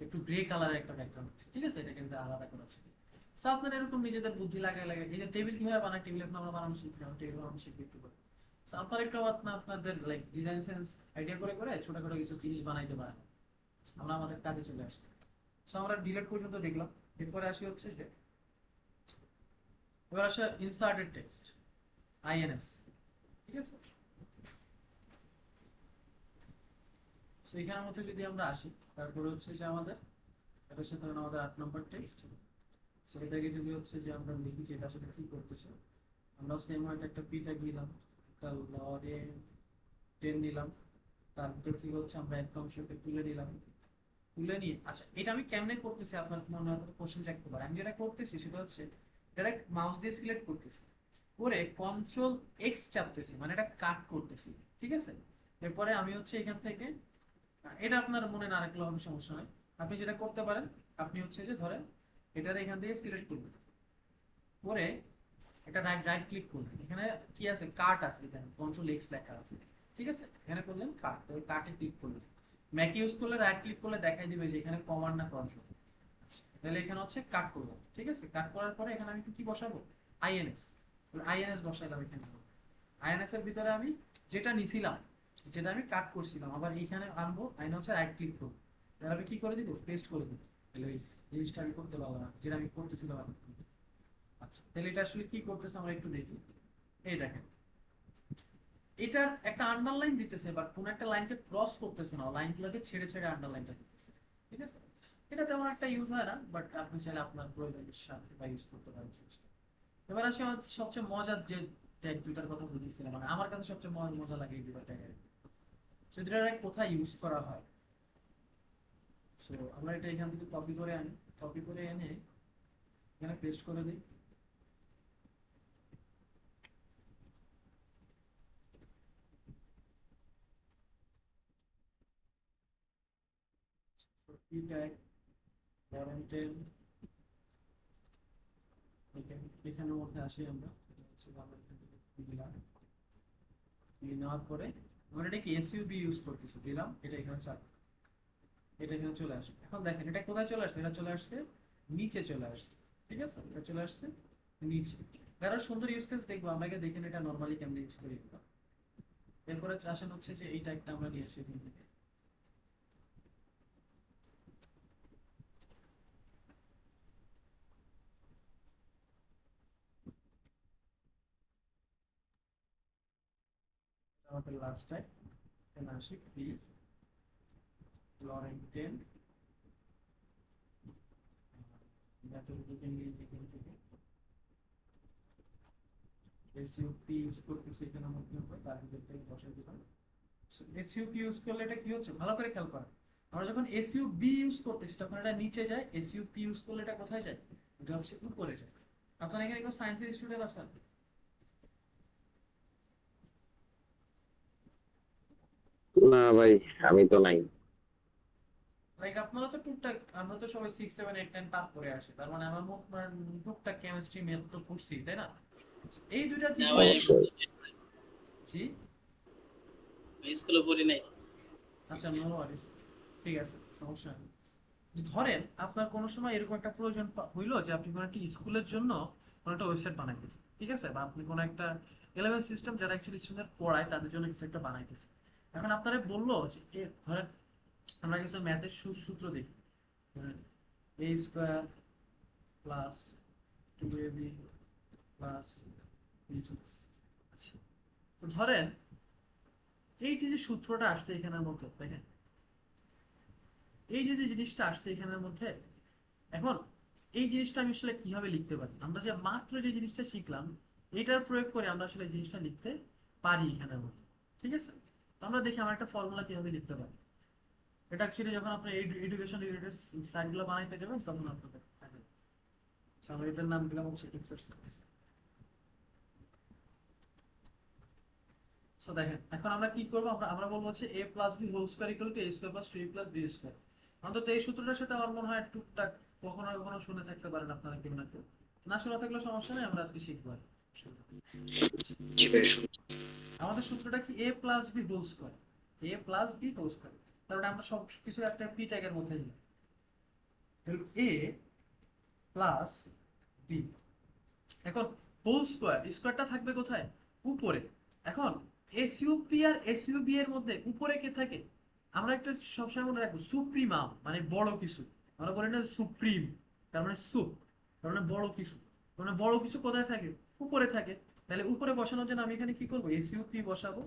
একটু গ্রে কালারের একটা ব্যাকগ্রাউন্ড, ঠিক আছে, এটা কিন্তু আলাদা করা ছিল। সো আপনারা এরকম নিজেদের বুদ্ধি লাগায় লাগায়, এই যে টেবিল কিভাবে বানায়, টেবিল এখন আমরা বানানো শিখলাম, টেবিল বানানো শিখবে একটু করে। সো আপনারা একটু আপনাদের লাইক ডিজাইন সেন্স আইডিয়া করে করে ছোটখাটো কিছু জিনিস বানাইতে পারেন। আমরা আমাদের কাজে চলে আসি। সো আমরা ডিলেট পর্যন্ত দেখলাম, এরপরে আসি হচ্ছে যে এবার আসে ইনসার্টেড টেক্সট, INS, ঠিক আছে। তো এখানের মধ্যে যদি আমরা আসি, তারপরে হচ্ছে যে আমাদের এটার সাথে আমাদের 8 নম্বর টেক্সট, সেটাকে যদি হচ্ছে যে আমরা লিখি যে এটা আসলে কি করতেছে, আমরা সেম ওয়ার্ড একটা পি ট্যাগ নিলাম, একটা লরে 10 নিলাম, তারপর কি হচ্ছে আমরা একটা অংশকে তুলে নিলাম, তুলে নিয়ে আচ্ছা এটা আমি কেমনে করতেছি, আপনার মনে হয় কোশ্চেন থাকতে পারে। আমি যেটা করতেছি সেটা হচ্ছে ডাইরেক্ট মাউস দিয়ে সিলেক্ট করতেছি, করে কন্ট্রোল এক্স চাপতেছি, মানে এটা কাট করতেছি, ঠিক আছে। এরপরে আমি হচ্ছে এখান থেকে, এটা আপনার মনে না রাখলেও কোনো সমস্যা নাই, আপনি যেটা করতে পারেন, আপনি হচ্ছে যে ধরেন এটার এখান থেকে সিলেক্ট করবেন, করে এটা রাইট রাইট ক্লিক করবেন, এখানে কি আছে কাট আছে, এখানে কন্ট্রোল এক্স লেখা আছে, ঠিক আছে, এখানে করলেন কাট, তাহলে কাটে ক্লিক করলেন। ম্যাক ইউজ করলে রাইট ক্লিক করলে দেখাই দিবে যে এখানে কমান্ড না কন্ট্রোল, তাহলে এখানে হচ্ছে কাট করলাম, ঠিক আছে। কাট করার পরে এখানে আমি কি বসাবো, INS, INS বসাইলাম এখানে। INS এর ভিতরে আমি যেটা নিছিলাম, যেটা আমি কাট করছিলাম, আবার এইখানে আনবো, আইনে হচ্ছে রাইট ক্লিক করবো, তাহলে আমি কি করে দিব, পেস্ট করে দিব, তাহলে এই জিনিসটা আমি করতে পারবো না যেটা আমি করতেছিলাম আগে। আচ্ছা, তাহলে এটা আসলে কি করতেছে আমরা একটু দেখি। এই দেখেন, এটার একটা আন্ডারলাইন দিতেছে, বাট কোন একটা লাইনকে ক্রস করতেছে না, লাইনগুলোকে ছেড়ে ছেড়ে আন্ডারলাইনটা দিতেছে, ঠিক আছে। এটা তেমন একটা ইউজ হয় না, বাট আপনি চাইলে আপনার প্রয়োজনের সাথে বা ইউজ করতে পারেন জিনিসটা। এবার আসি আমার সবচেয়ে মজার যে ট্যাগ দুইটার কথা বলতেছিলাম, মানে আমার কাছে সবচেয়ে মজা লাগে এই দুটো ট্যাগের, সে দুটো ট্যাগ কোথায় ইউজ করা হয়। সো আমরা এটা এখান থেকে কপি করে আনি, কপি করে এনে এখানে পেস্ট করে দিই। কি ট্যাগ, ওয়ারেন্টেড, এখানের মধ্যে আসি আমরা, এটা হচ্ছে আমরা এখান থেকে দিলাম, দিয়ে নেওয়ার পরে আমরা এটা কি এসইউবি ইউজ করতেছি, দিলাম, এটা এখানে চাপ, এটা এখানে চলে আসবে। এখন দেখেন এটা কোথায় চলে আসছে, এটা চলে আসছে নিচে চলে আসছে, ঠিক আছে, এটা চলে আসছে নিচে। আরো সুন্দর ইউজ কেস দেখবো আমরা, আগে দেখেন এটা নরমালি কেমনে ইউজ করি আমরা। এরপরে আসেন হচ্ছে যে এই ট্যাগটা আমরা নিয়ে আসি এখান থেকে, আমাদের লাস্ট ট্যাগ, এখানে আসি প্লিজ লরেন্টেন, এসইউপি ইউজ করতেছি এখানে মধ্যে, তার ভিতরে বসাই দিলাম। এসইউপি ইউজ করলে এটা কি হচ্ছে ভালো করে খেয়াল করেন, আমরা যখন এসইউবি ইউজ করতেছি তখন এটা নিচে যায়, এসইউপি ইউজ করলে এটা কোথায় যায়, এটা হচ্ছে উপরে যায়। আপনার এখানে কোনো সায়েন্সের স্টুডেন্ট আছেন? না ভাই, আমি তো নাই। লাইক আপনারা তো টুকটাক, আমরা তো সবাই 6 7 8 10 পাস করে আসি, তার মানে আমার মোট টুকটাক কেমিস্ট্রি ম্যাথ তো পড়ছি তাই না। এই দুইটা না জিনিস, ভাই অবশ্যই। জি স্কুলে পড়ি নাই। আচ্ছা নো ওয়ারিস, ঠিক আছে, সমস্যা নেই। ধরেন আপনার কোনো সময় এরকম একটা প্রয়োজন হইলো যে আপনি কোনো একটা স্কুলের জন্য কোনো একটা ওয়েবসাইট বানাইতেছেন, ঠিক আছে, বা আপনি কোনো একটা এলেভেন সিস্টেম যারা অ্যাকচুয়ালি স্টুডেন্ট পড়ায় তাদের জন্য কিছু একটা বানাইতেছেন। এখন আপনারা বললো যে ধরেন আমরা কিছু ম্যাথের সূত্র দেখি, a square plus 2ab plus b square. আচ্ছা, তো ধরেন এই যে যে সূত্রটা আসছে এখানের মধ্যে, দেখেন এই যে যে জিনিসটা আসছে এখানের মধ্যে, এখন এই জিনিসটা আমি আসলে কিভাবে লিখতে পারি? আমরা যে মাত্র যে জিনিসটা শিখলাম এটার প্রয়োগ করে আমরা আসলে এই জিনিসটা লিখতে পারি এখানের মধ্যে, ঠিক আছে? তো আমরা দেখি আমরা একটা ফর্মুলা কিভাবে লিখতে পারি। এটা অ্যাকচুয়ালি যখন আপনি এডুকেশন রিলেটেড সাইটগুলো বানাইতে যাবেন তখন আপনাদের কাজে লাগবে। আচ্ছা, আমরা এটার নাম দিলাম হচ্ছে এক্সারসাইজ। সো দেখেন এখন আমরা কি করবো, আমরা আমরা বলবো হচ্ছে a plus B whole square equal to a square plus 2a plus b square. অন্তত এই সূত্রটার সাথে আমার মনে হয় টুকটাক কখনো কখনো শুনে থাকতে পারেন আপনারা, কেউ না কেউ। না শুনে থাকলে সমস্যা নেই, আমরা আজকে শিখবো আর কি। জি ভাইয়া শুনছি। আমাদের সূত্রটা কি a plus B whole square, a plus B whole square. তারপরে আমরা সব কিছু একটা p ট্যাগের মধ্যে দিই, a প্লাস বি। এখন হোল স্কয়ার, স্কয়ারটা থাকবে কোথায়? উপরে। এখন এসইউপি আর এসইউবি এর মধ্যে উপরে কে থাকে? আমরা একটা সবসময় মনে রাখবো সুপ্রিমাম মানে বড় কিছু। আমরা বলি না সুপ্রিম, তার মানে সুপ, তার মানে বড় কিছু। তার মানে বড় কিছু কোথায় থাকে? উপরে থাকে। তাহলে উপরে বসানোর জন্য আমি এখানে কি করবো? এসইউপি বসাবো।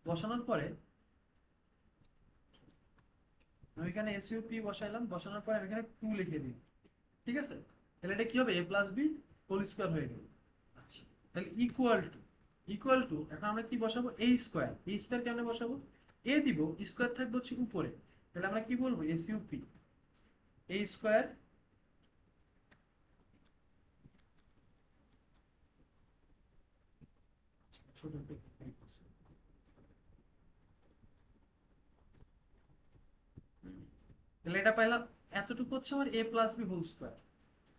বসানোর পরে আমি এখানে এসইউপি বসাইলাম, বসানোর পরে আমি এখানে 2 লিখে দিই, ঠিক আছে? তাহলে এটা কি হবে? a plus B whole square হয়ে গেল। আচ্ছা, তাহলে ইকুয়াল টু এখন আমরা কি বসাবো? a square. a স্কয়ার কেমনে বসাবো? a দিব, স্কয়ার থাকবে হচ্ছে উপরে, তাহলে আমরা কি বলবো? এসইউপি a স্কয়ার ছোট একটা তাহলে এটা পাইলাম। এতটুকু হচ্ছে আমার a plus B whole square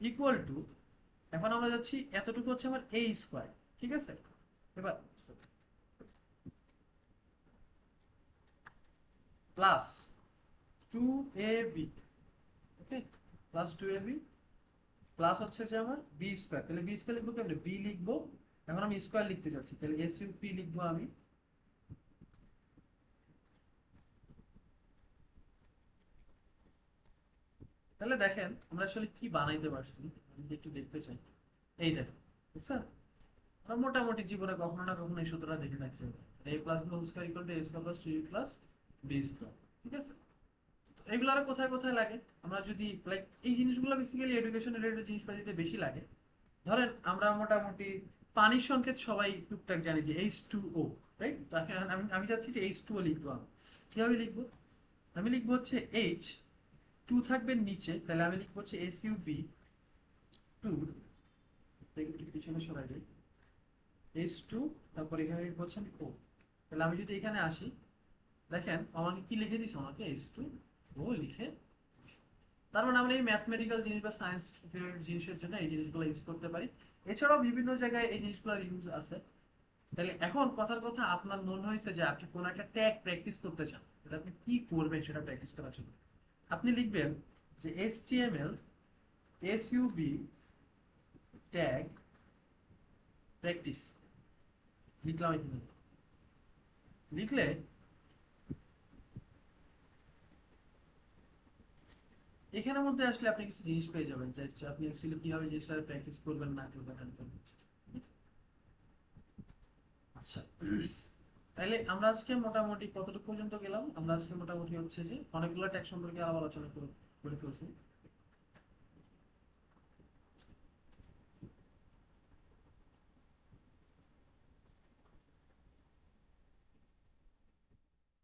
equal to, এখন আমরা যাচ্ছি এতটুকু হচ্ছে আমার a স্কয়ার, ঠিক আছে? এবার প্লাস 2ab, ওকে, প্লাস 2ab প্লাস হচ্ছে যে আমার বি স্কয়ার। তাহলে বি স্কয়ার লিখবো কেমনে? বি লিখবো, এখন আমি স্কয়ার লিখতে যাচ্ছি, তাহলে এসইউপি লিখবো আমি। তাহলে দেখেন আমরা আসলে কি বানাইতে পারছি, আমি একটু দেখতে চাই। এই দেখেন, বুঝছেন? আমরা মোটামুটি জীবনে কখনো না কখনো এই সূত্রটা দেখে থাকছি, a plus B whole square equal to a square plus 2a plus B square, ঠিক আছে? তো এগুলো আর কোথায় কোথায় লাগে? আমরা যদি লাইক এই জিনিসগুলো বেসিক্যালি এডুকেশন রিলেটেড জিনিসপাতিতে বেশি লাগে। ধরেন আমরা মোটামুটি পানির সংকেত সবাই টুকটাক জানি যে H2O, রাইট? তো এখন আমি আমি চাচ্ছি যে H2O লিখবো। আমি কিভাবে লিখবো? আমি লিখবো হচ্ছে H, 2 থাকবে নিচে, তাহলে আমি লিখবো হচ্ছে SuB 2, একটু পিছনে সরাই যাই, H2, তারপর এখানে লিখবো হচ্ছে O। তাহলে আমি যদি এখানে আসি, দেখেন আমাকে কি লিখে দিছে? আমাকে H2O লিখে দিছে। তার মানে আমরা এই ম্যাথমেটিক্যাল জিনিস বা সায়েন্স জিনিসের জন্য এই জিনিসগুলো ইউজ করতে পারি। এছাড়াও বিভিন্ন জায়গায় এই জিনিসগুলোর ইউজ আছে। তাহলে এখন কথার কথা, আপনার মনে হয়েছে যে আপনি কোন একটা ট্যাগ প্র্যাকটিস করতে চান, তাহলে আপনি কি করবেন সেটা প্র্যাকটিস করার জন্য? আপনি লিখবেন যে HTML SUB ট্যাগ প্র্যাকটিস, লিখলাম এখানে। লিখলে এখানের মধ্যে আসলে আপনি কিছু জিনিস পেয়ে যাবেন যে আপনি অ্যাকচুয়ালি কিভাবে জিনিসটা প্র্যাকটিস করবেন না করবেন না করবেন। আচ্ছা, তাহলে আমরা আজকে মোটামুটি কতটুকু পর্যন্ত গেলাম? আমরা আজকে মোটামুটি হচ্ছে যে অনেকগুলো ট্যাগ সম্পর্কে আলাপ আলোচনা করে ফেলছি।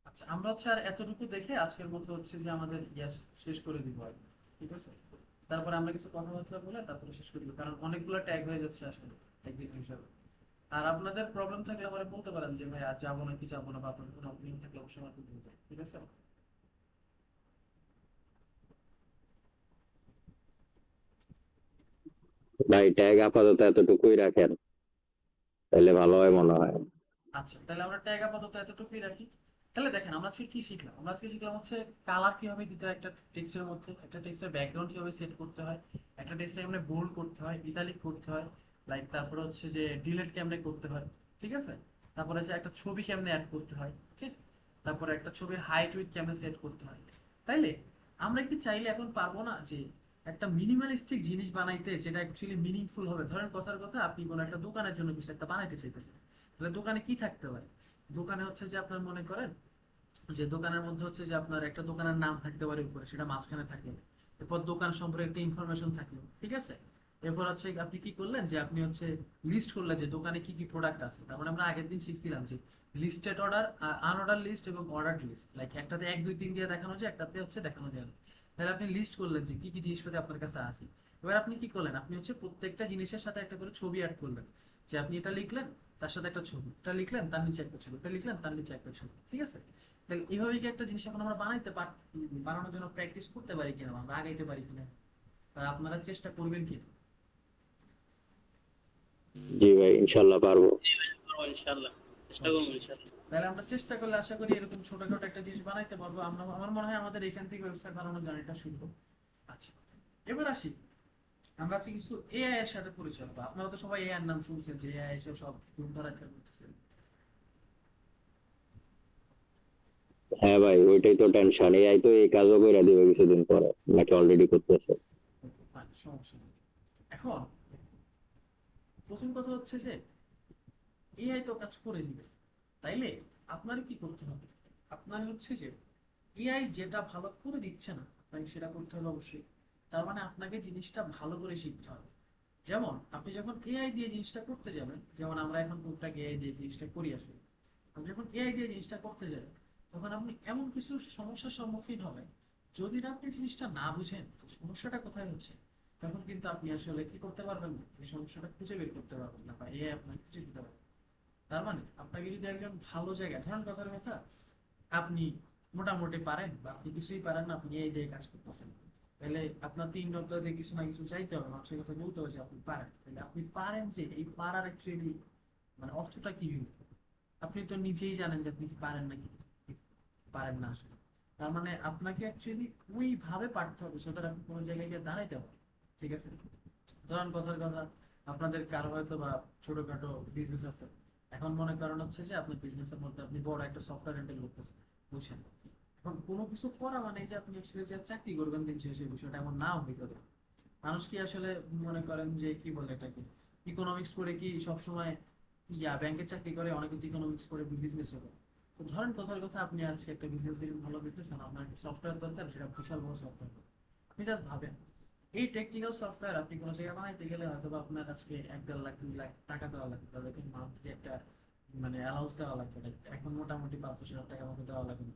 আচ্ছা, আমরা হচ্ছে আর এতটুকু দেখে আজকের মতো হচ্ছে যে আমাদের ইয়াস শেষ করে দিব আর কি, ঠিক আছে? তারপরে আমরা কিছু কথাবার্তা বলে তারপরে শেষ করে দিব, কারণ অনেকগুলো ট্যাগ হয়ে যাচ্ছে আসলে একদিন হিসাবে। আর আপনাদের প্রবলেম থাকলে আমাকে বলতে পারেন যে ভাই আজ যাবো নাকি যাবো না, বা আপনার কোনো অপিনিয়ন থাকলে অবশ্যই আমাকে বলবেন, ঠিক আছে? ভাই ট্যাগ আপাতত এতটুকুই রাখেন, তাহলে ভালো হয় মনে হয়। আচ্ছা, তাহলে আমরা ট্যাগ আপাতত এতটুকুই রাখি। তাহলে দেখেন আমরা আজকে কি শিখলাম? আমরা আজকে শিখলাম হচ্ছে কালার কিভাবে দিতে হয় একটা টেক্সটের মধ্যে, একটা টেক্সটের ব্যাকগ্রাউন্ড কিভাবে সেট করতে হয়, একটা টেক্সটে কেমনে বোল্ড করতে হয়, ইটালিক করতে হয়, লাইক তারপরে হচ্ছে যে ডিলিট কেমনে করতে হয়, ঠিক আছে? তারপরে হচ্ছে একটা ছবি কেমনে অ্যাড করতে হয়, ওকে? তারপরে একটা ছবির হাইট উইডথ কেমনে সেট করতে হয়। তাইলে আমরা কি চাইলে এখন পারবো না যে একটা মিনিমালিস্টিক জিনিস বানাইতে যেটা অ্যাকচুয়ালি মিনিংফুল হবে। ধরেন কথার কথা, আপনি কোনো একটা দোকানের জন্য কিছু একটা বানাইতে চাইতেছেন, তাহলে দোকানে কি থাকতে পারে? দোকানে হচ্ছে যে আপনার মনে করেন যে দোকানের মধ্যে হচ্ছে যে আপনার একটা দোকানের নাম থাকতে পারে উপরে, সেটা মাঝখানে থাকে, এরপর দোকান সম্পর্কে একটা ইনফরমেশন থাকলো, ঠিক আছে। এরপর হচ্ছে আপনি কি করলেন যে আপনি হচ্ছে লিস্ট করলেন যে দোকানে কি কি প্রোডাক্ট আছে। তার মানে আমরা আগের দিন শিখছিলাম যে লিস্টেড অর্ডার, আনঅর্ডার লিস্ট এবং অর্ডার লিস্ট, লাইক একটাতে 1 2 3 দিয়ে দেখানো যায়, একটাতে হচ্ছে দেখানো যায় না। তাহলে আপনি লিস্ট করলেন যে কি কি জিনিসপাতি আপনার কাছে আছে। এবার আপনি কি করলেন, আপনি হচ্ছে প্রত্যেকটা জিনিসের সাথে একটা করে ছবি অ্যাড করলেন, যে আপনি এটা লিখলেন তার সাথে একটা ছবি, এটা লিখলেন তার নিচে একটা ছবি, এটা লিখলেন তার নিচে একটা ছবি, ঠিক আছে। তাহলে এইভাবে কি একটা জিনিস এখন আমরা বানানোর জন্য প্র্যাকটিস করতে পারি কিনা, আমরা আগাইতে পারি কিনা, আর আপনারা চেষ্টা করবেন কি? জি ভাই, ইনশাল্লাহ পারবো। ইনশাআল্লাহ চেষ্টা করবো ইনশাআল্লাহ। তাহলে আমরা চেষ্টা করলে আশা করি এরকম ছোটখাটো একটা জিনিস বানাইতে পারবো আমরা। আমার মনে হয় আমাদের এখান থেকে ওয়েবসাইট বানানোর জার্নিটা শুরু হবে। আচ্ছা, এবার আসি, আমরা আজকে কিছু এআই এর সাথে পরিচয় হবো। আপনারা তো সবাই এআই এর নাম শুনছেন, যে এআই এসে সব ধরা করতেছে। হ্যাঁ ভাই, ওইটাই তো টেনশন, এআই তো এই কাজও করে দিবে কিছুদিন পরে, নাকি অলরেডি করতেছে। ফাইন, সমস্যা নেই। এখন প্রথম কথা হচ্ছে যে এআই তো কাজ করে দিবে, তাইলে আপনার কি করতে হবে? আপনার হচ্ছে যে এআই যেটা ভালো করে দিচ্ছে না, আপনাকে সেটা করতে হবে অবশ্যই। তার মানে আপনাকে জিনিসটা ভালো করে শিখতে হবে। যেমন আপনি যখন এআই দিয়ে জিনিসটা করতে যাবেন, যেমন আমরা এখন টুকটাক এআই দিয়ে জিনিসটা করি আসলে, আপনি যখন এআই দিয়ে জিনিসটা করতে যাবেন তখন আপনি এমন কিছু সমস্যার সম্মুখীন হবেন, যদি না আপনি জিনিসটা না বুঝেন যে সমস্যাটা কোথায় হচ্ছে, তখন কিন্তু আপনি আসলে কি করতে পারবেন না, এই সমস্যাটা খুঁজে বের করতে পারবেন না, বা এআই আপনাকে খুঁজে দিতে পারবে। তার মানে আপনাকে যদি একজন ভালো জায়গায়, ধরেন কথার কথা, আপনি মোটামুটি পারেন বা আপনি কিছুই পারেন না, আপনি এই দিয়ে কাজ করতেছেন, তাহলে আপনার 3 ঘন্টা দিয়ে কিছু না কিছু চাইতে হবে, মানুষের কাছে বলতে হবে যে আপনি পারেন। তাহলে আপনি পারেন, যে এই পারার অ্যাকচুয়ালি মানে অর্থটা কি হইল? আপনি তো নিজেই জানেন যে আপনি কি পারেন নাকি পারেন না আসলে। তার মানে আপনাকে অ্যাকচুয়ালি ওইভাবে পারতে হবে সেটা আপনি কোনো জায়গায় গিয়ে দাঁড়াইতে হবে, ঠিক আছে। ধরেন কথার কথা, আপনাদের কারো হয়তো বা ছোটখাটো বিজনেস আছে, এখন মনে করেন হচ্ছে যে আপনার বিজনেসের মধ্যে আপনি বড় একটা সফটওয়্যার হ্যান্ডেল করতেছেন, বুঝছেন। এখন কোনো কিছু করা মানে যে আপনি আসলে যে চাকরি করবেন দিন শেষে, বিষয়টা এমন নাও হইতে পারে। মানুষ কি আসলে মনে করেন যে কি বলে এটাকে, ইকোনমিক্স পড়ে কি সবসময় ব্যাংকে চাকরি করে? অনেকে ইকোনমিক্স পড়ে বিজনেস করে। তো ধরেন কথার কথা, আপনি আজকে একটা বিজনেস দিলেন, ভালো বিজনেস, আপনার একটা সফটওয়্যার দরকার, সেটা বিশাল বড় সফটওয়্যার। আপনি জাস্ট ভাবেন, এই টেকনিক্যাল সফটওয়্যার আপনি কোনো জায়গায় বানাইতে গেলে হয়তো বা আপনার আজকে 1 1.5 লাখ 2 লাখ টাকা দেওয়া লাগবে, তাদেরকে মান্থলি একটা মানে অ্যালাউন্স দেওয়া লাগবে। এখন মোটামুটি 500,000 টাকার মতো দেওয়া লাগবে।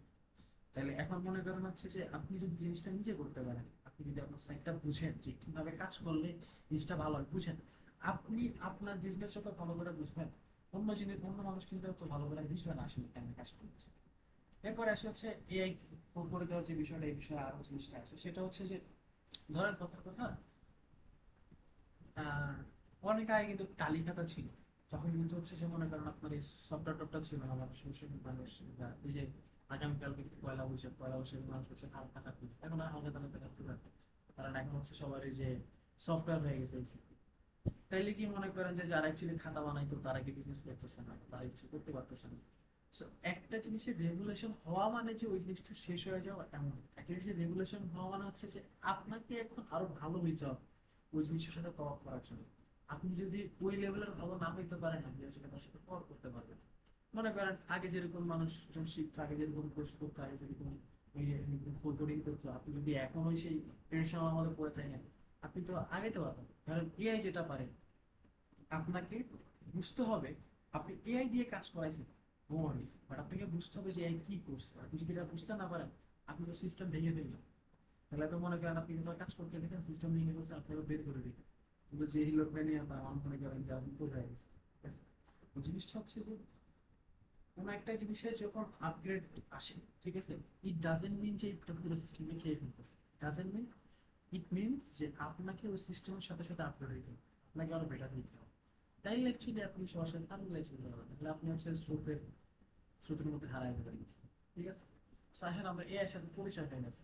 তাহলে এখন মনে করেন হচ্ছে যে আপনি যদি জিনিসটা নিজে করতে পারেন, আপনি যদি আপনার সাইটটা বুঝেন যে কিভাবে কাজ করলে জিনিসটা ভালো হয়, বুঝেন, আপনি আপনার বিজনেস যত ভালো করে বুঝবেন, অন্য জিনিস অন্য মানুষ কিন্তু তো ভালো করে বুঝবে না আসলে কেন কাজ করতেছে। এরপরে আসে হচ্ছে এআই করে দেওয়ার যে বিষয়টা, এই বিষয়ে আরো জিনিসটা আছে, সেটা হচ্ছে যে ধরেন কথার কথা, আহ অনেক আগে কিন্তু টালি খাতা ছিল, তখন কিন্তু হচ্ছে যে মনে করেন আপনার এই সফটওয়্যার টফটওয়্যার ছিল না, মানুষ মানুষ এই যে আগামীকালকে পয়লা বৈশাখ মানুষ হচ্ছে হালকা থাকবে, এখন আর হালকা থাকতে থাকতে পারবে, কারণ এখন হচ্ছে সবার এই যে সফটওয়্যার হয়ে গেছে ACC। তাইলে কি মনে করেন যে যারা অ্যাকচুয়ালি খাতা বানাইতো তারা কি বিজনেস করতেছে না, তারা কিছু করতে পারতেছে না। So, একটা জিনিসের রেগুলেশন হওয়া মানে যে ওই জিনিসটা শেষ হয়ে যাওয়া এমন না। একটা জিনিসের রেগুলেশন হওয়া মানে হচ্ছে যে আপনাকে এখন আরো ভালো হইতে হবে ওই জিনিসের সাথে কভার করার জন্য। আপনি যদি ওই লেভেলের ভালো না হইতে পারেন, আপনি আসলে তার সাথে কভার করতে পারবেন না। মনে করেন আগে যেরকম মানুষজন শিখতো, আগে যেরকম কোর্স করতো, আগে যেরকম কোডিং করতো, আপনি যদি এখন ওই সেই টেনশন আমাদের পড়ে থাকেন, আপনি তো আগাইতে পারবেন। কারণ এআই যেটা পারে, আপনাকে বুঝতে হবে, আপনি এআই দিয়ে কাজ করাইছেন, নো ওয়ারিস, বাট আপনাকে বুঝতে হবে যে এআই কি করছে। আপনি যদি এটা বুঝতে না পারেন, আপনি তো সিস্টেম ভেঙে ফেলবেন। তাহলে তো মনে করেন আপনি কিন্তু কাজ করতে দেখেন সিস্টেম ভেঙে ফেলছে, আপনাকে বের করে দিবেন, কিন্তু যে লোকটা নিয়ে আপনার আমার মনে করেন যে আপনি কোথায় গেছে, ঠিক আছে। ওই জিনিসটা হচ্ছে যে কোন একটা জিনিসের যখন আপগ্রেড আসে, ঠিক আছে, ইট ডাজেন্ট মিন যে এটা পুরো সিস্টেমে খেয়ে ফেলতেছে, ডাজেন্ট মিন, ইট মিনস যে আপনাকে ওই সিস্টেমের সাথে সাথে আপগ্রেড হইতে হবে, আপনাকে আরো বেটার হইতে হবে। তাইলে অ্যাকচুয়ালি আপনি সরাসরি তামিলে চলে যাবেন, তাহলে আপনি হচ্ছে স্রোতের মধ্যে হারাই যাবেন, ঠিক আছে। So, আসেন আমরা এআই এর সাথে পরিচয় হয়ে গেছে,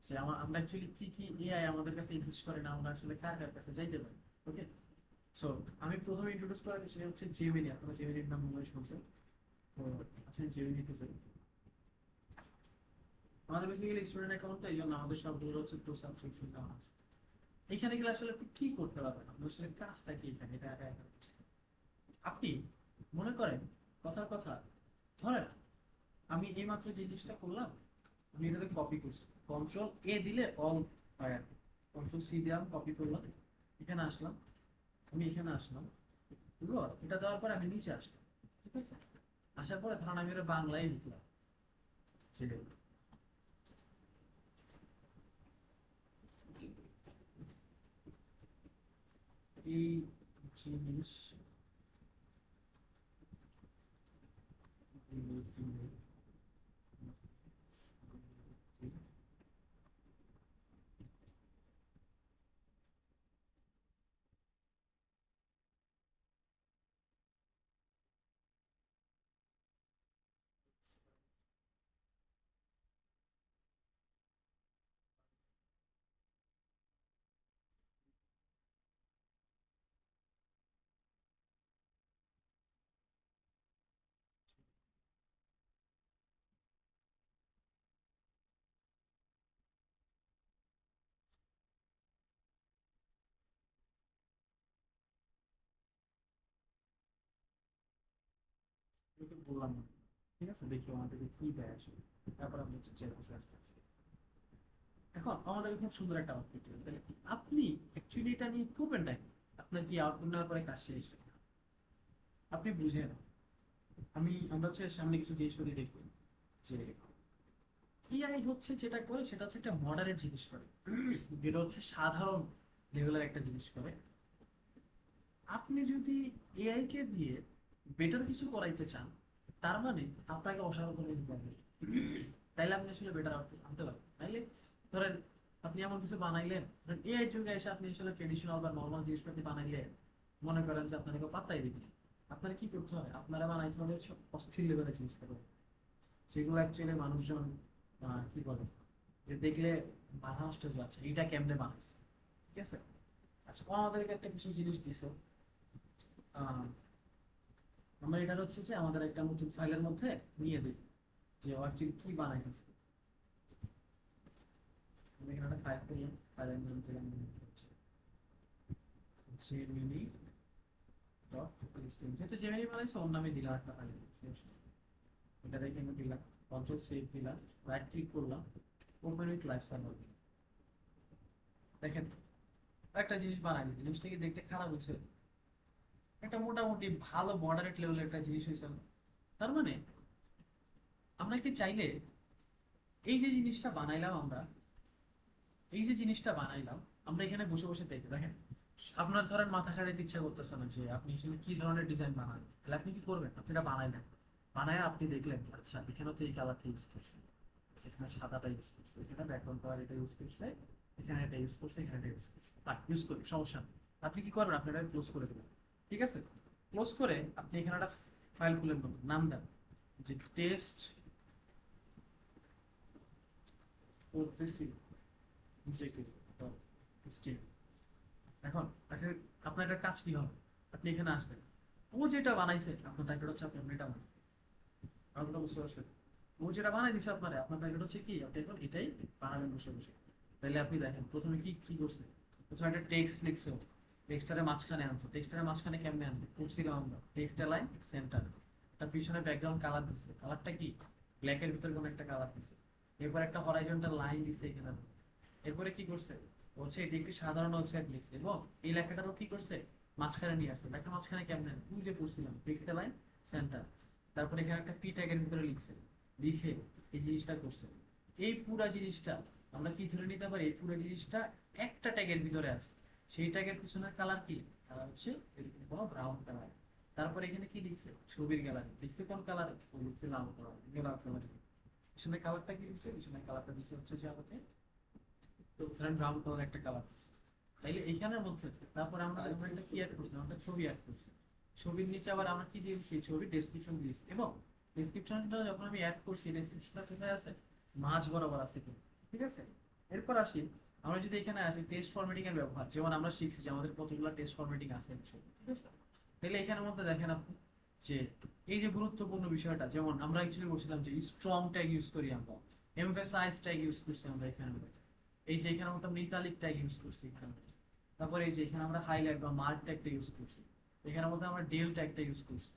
যে আমরা অ্যাকচুয়ালি কি কি এআই আমাদের কাছে এক্সিস্ট করে না, আমরা আসলে কার কার কাছে যাইতে পারি। ওকে, সো আমি প্রথমে ইন্ট্রোডিউস করার সেটা হচ্ছে জেমিনি। আপনারা জেমিনির নাম মনে হয় শুনছেন। তো আচ্ছা, জেমিনি তো আমাদের বেসিক্যালি স্টুডেন্ট অ্যাকাউন্ট, তো এই জন্য আমাদের সবগুলো হচ্ছে প্রো সাবস্ক্রিপশন দেওয়া আছে। এখানে গেলে আসলে আপনি কি করতে পারবেন, আপনার আসলে কাজটা কি এখানে, এটা আপনি মনে করেন, কথার কথা, ধরেন আমি এইমাত্র যে জিনিসটা করলাম, আমি এটাতে কপি করছি, কন্ট্রোল এ দিলে অল হয় আর কন্ট্রোল সি দিয়ে আমি কপি করলাম, এখানে আসলাম, আমি এখানে আসলাম, বুঝলো? এটা দেওয়ার পরে আমি নিচে আসলাম, ঠিক আছে? আসার পরে ধরেন আমি এটা বাংলায় লিখলাম যে এই জিনিস এটা বললাম না, ঠিক আছে? দেখি আমাদেরকে কি দেয় আসলে, তারপর আমরা চেক করতে আস্তে আস্তে। এখন আমাদের খুব সুন্দর একটা আউটপুট দিল, তাহলে আপনি অ্যাকচুয়ালি এটা নিয়ে প্রুভেনটা কি? আপনার কি আউটপুট নেওয়ার পরে কাজ শেষ? আপনি বুঝেন, আমরা হচ্ছে সামনে কিছু জিনিসপত্র দেখবো যে এআই হচ্ছে যেটা করে সেটা হচ্ছে একটা মডারেট জিনিস করে, যেটা হচ্ছে সাধারণ লেভেলের একটা জিনিস করে। আপনি যদি এআই কে দিয়ে বেটার কিছু করাইতে চান, তার মানে আপনাকে অসাধারণ দিতে হবে, তাইলে আপনি আসলে বেটার আউটপুট আনতে পারবেন। তাইলে ধরেন আপনি এমন কিছু বানাইলেন, ধরেন এআই যুগে এসে আপনি আসলে ট্রেডিশনাল বা নর্মাল জিনিসপাতি বানাইলে মনে করেন যে আপনাকে পাত্তাই দিবে না। আপনারা কি করতে হয়, আপনারা বানাইতে হবে হচ্ছে অস্থির লেভেলের জিনিসপত্র, যেগুলো অ্যাকচুয়ালি মানুষজন কি বলে যে দেখলে মাথা নষ্ট হয়ে যাচ্ছে, এইটা কেমনে বানাইছে, ঠিক আছে? আচ্ছা, ও আমাদেরকে একটা কিছু জিনিস দিছে, আমরা এটা হচ্ছে যে আমাদের একটা নতুন ফাইলের মধ্যে নিয়ে দিই যে অ্যাকচুয়ালি কি বানাইতেছে। আমি এখানে একটা ফাইল করলাম, ফাইলের নাম দিলাম হচ্ছে জেমিনি ডট লিস্টিং, যেহেতু জেমিনি বানাইছে ওর নামে দিলাম একটা ফাইল, এটা দেখে আমি দিলাম, কন্ট্রোল সেভ দিলাম, রাইট ক্লিক করলাম, ওপেন উইথ লাইভ সার্ভার। দেখেন একটা জিনিস বানাই, জিনিসটা কি দেখতে খারাপ হয়েছে? একটা মোটামুটি ভালো মডারেট লেভেলের একটা জিনিস হয়েছে না? তার মানে আমরা কি চাইলে এই যে জিনিসটা বানাইলাম আমরা, এই যে জিনিসটা বানাইলাম আমরা এখানে বসে বসে দেখি, দেখেন আপনার ধরেন মাথা খাটাইতে ইচ্ছা করতেছে না যে আপনি আসলে কি ধরনের ডিজাইন বানাবেন, তাহলে আপনি কি করবেন, আপনি এটা বানাইলেন, বানায় আপনি দেখলেন আচ্ছা এখানে হচ্ছে এই কালারটা ইউজ করছে, সেখানে সাদাটা ইউজ করছে, এখানে ব্যাকগ্রাউন্ড কালার এটা ইউজ করছে, এখানে এটা ইউজ করছে, এখানে এটা ইউজ করছে, ইউজ করি সমস্যা নেই। আপনি কি করবেন, আপনি এটা ক্লোজ করে দেবেন, ঠিক আছে? ক্লোজ করে আপনি এখানে একটা ফাইল খুলে নেবেন, নাম দেন যে টেস্ট করতেছি স্টিল। এখন আপনার একটা কাজ কি হবে, আপনি এখানে আসবেন, ও যেটা বানাইছে আপনার টার্গেট হচ্ছে আপনি এটা বানাবেন, আপনারা বুঝতে পারছেন? ও যেটা বানাই দিছে আপনার টার্গেট হচ্ছে কি আপনি এখন এটাই বানাবেন বসে বসে। তাহলে আপনি দেখেন প্রথমে কি কি করছে, প্রথমে একটা টেক্সট লিখছে, টেক্সটারের মাঝখানে আনছে, টেক্সটারের মাঝখানে কেমনে আনবে করছিলাম আমরা, টেক্সট লাইন সেন্টার, তার পিছনে ব্যাকগ্রাউন্ড কালার দিচ্ছে, কালারটা কি ব্ল্যাকের ভিতরে কোনো একটা কালার দিচ্ছে, এরপর একটা হরাইজন্টাল লাইন দিছে এখানে। এরপরে কি করছে, বলছে এটি একটি সাধারণ ওয়েবসাইট লিখছে এবং এই লেখাটারও কি করছে মাঝখানে নিয়ে আসছে, লেখা মাঝখানে কেমনে তুই যে পড়ছিলাম টেক্সট লাইন সেন্টার, তারপরে এখানে একটা পি ট্যাগের ভিতরে লিখছে, লিখে এই জিনিসটা করছে। এই পুরা জিনিসটা আমরা কি ধরে নিতে পারি, এই পুরো জিনিসটা একটা ট্যাগের ভিতরে আছে, সেই ট্যাগের পিছনের কালার কি, কালার হচ্ছে এরকম কোনো ব্রাউন কালার। তারপরে এখানে কি লিখছে, ছবির গ্যালারি লিখছে, কোন কালার লিখছে লাল কালার, গোলাপ কালার। পিছনের কালারটা কি লিখছে, পিছনের কালারটা দিচ্ছে হচ্ছে যে আমাকে তো ধরেন ব্রাউন কালার একটা কালার, তাইলে এইখানের মধ্যে তারপরে আমরা একটা কি অ্যাড করছি, আমরা ছবি অ্যাড করছি, ছবির নিচে আবার আমরা কি দিয়েছি, ছবি ডেসক্রিপশন দিয়েছি, এবং ডেসক্রিপশনটা যখন আমি অ্যাড করছি ডেসক্রিপশনটা কোথায় আছে, মাঝ বরাবর আছে কিন্তু, ঠিক আছে? এরপর আসি, আমরা যদি এখানে আসি টেক্সট ফরম্যাটিং এর ব্যবহার, যেমন আমরা শিখছি যে আমাদের কতগুলো টেক্সট ফরম্যাটিং আছে, ঠিক আছে? তাহলে এখানের মধ্যে দেখেন আপনি যে এই যে গুরুত্বপূর্ণ বিষয়টা, যেমন আমরা অ্যাকচুয়ালি বলছিলাম যে স্ট্রং ট্যাগ ইউজ করি আমরা, এমফাসাইজ ট্যাগ ইউজ করছি আমরা এখানে, এই যে এখানে মতো ইতালিক ট্যাগ ইউজ করছি এখানে, তারপরে এই যে এখানে আমরা হাইলাইট বা মার্ক ট্যাগটা ইউজ করছি, এখানের মধ্যে আমরা ডেল ট্যাগটা ইউজ করছি,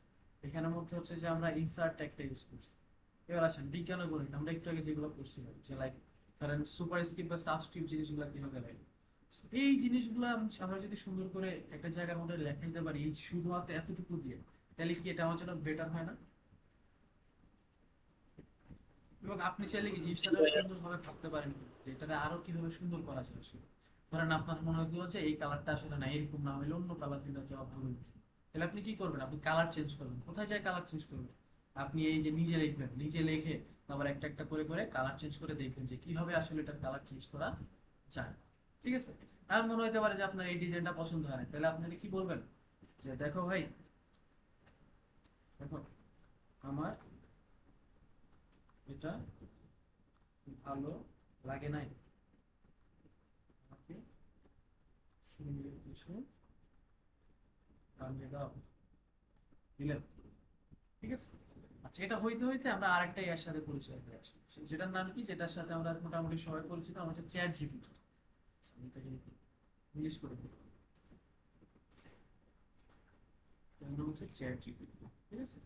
এখানের মধ্যে হচ্ছে যে আমরা ইনসার্ট ট্যাগটা ইউজ করছি। এবার আসেন বিজ্ঞান ও গণিত, আমরা একটু আগে যেগুলো করছিলাম যে লাইক কারণ সুপারস্ক্রিপ্ট বা সাবস্ক্রিপ্ট জিনিসগুলো কিভাবে লাগে, এই জিনিসগুলো আমরা যদি সুন্দর করে একটা জায়গার মধ্যে লেখা দিতে পারি এই শুধুমাত্র এতটুকু দিয়ে, তাহলে কি এটা আমার জন্য বেটার হয় না? এবং আপনি চাইলে কি জিনিসটা সুন্দরভাবে ভাবতে পারেন যে এটাকে আরো কিভাবে সুন্দর করা যায় আসলে। ধরেন আপনার মনে হতো যে এই কালারটা আসলে না, এরকম না হলে অন্য কালার দিলে যাওয়া ভালো হতো। তাহলে আপনি কি করবেন? আপনি কালার চেঞ্জ করবেন। কোথায় যায় কালার চেঞ্জ করবেন? আপনি এই যে নিজে লিখবেন, নিজে লিখে আবার একটা একটা করে করে কালার চেঞ্জ করে দেখবেন যে কিভাবে আসলে এটার কালার চেঞ্জ করা যায়। ঠিক আছে? আর মনে হতে পারে যে আপনার এই ডিজাইনটা পছন্দ হয় না, তাহলে আপনাকে কি বলবেন যে দেখো ভাই, দেখো আমার এটা ভালো লাগে নাই, আমাকে সুন্দর কিছু বানিয়ে দাও, দিলেন। ঠিক আছে? আচ্ছা, এটা হইতে হইতে আমরা আরেকটা এর সাথে পরিচয় হয়ে আসি, যেটার নাম কি, যেটার সাথে আমরা মোটামুটি সবাই পরিচিত, আমরা হচ্ছে চ্যাট জিপিটি। এটাকে ইংলিশ করে দিই, এর নাম হচ্ছে চ্যাট জিপিটি। ঠিক আছে?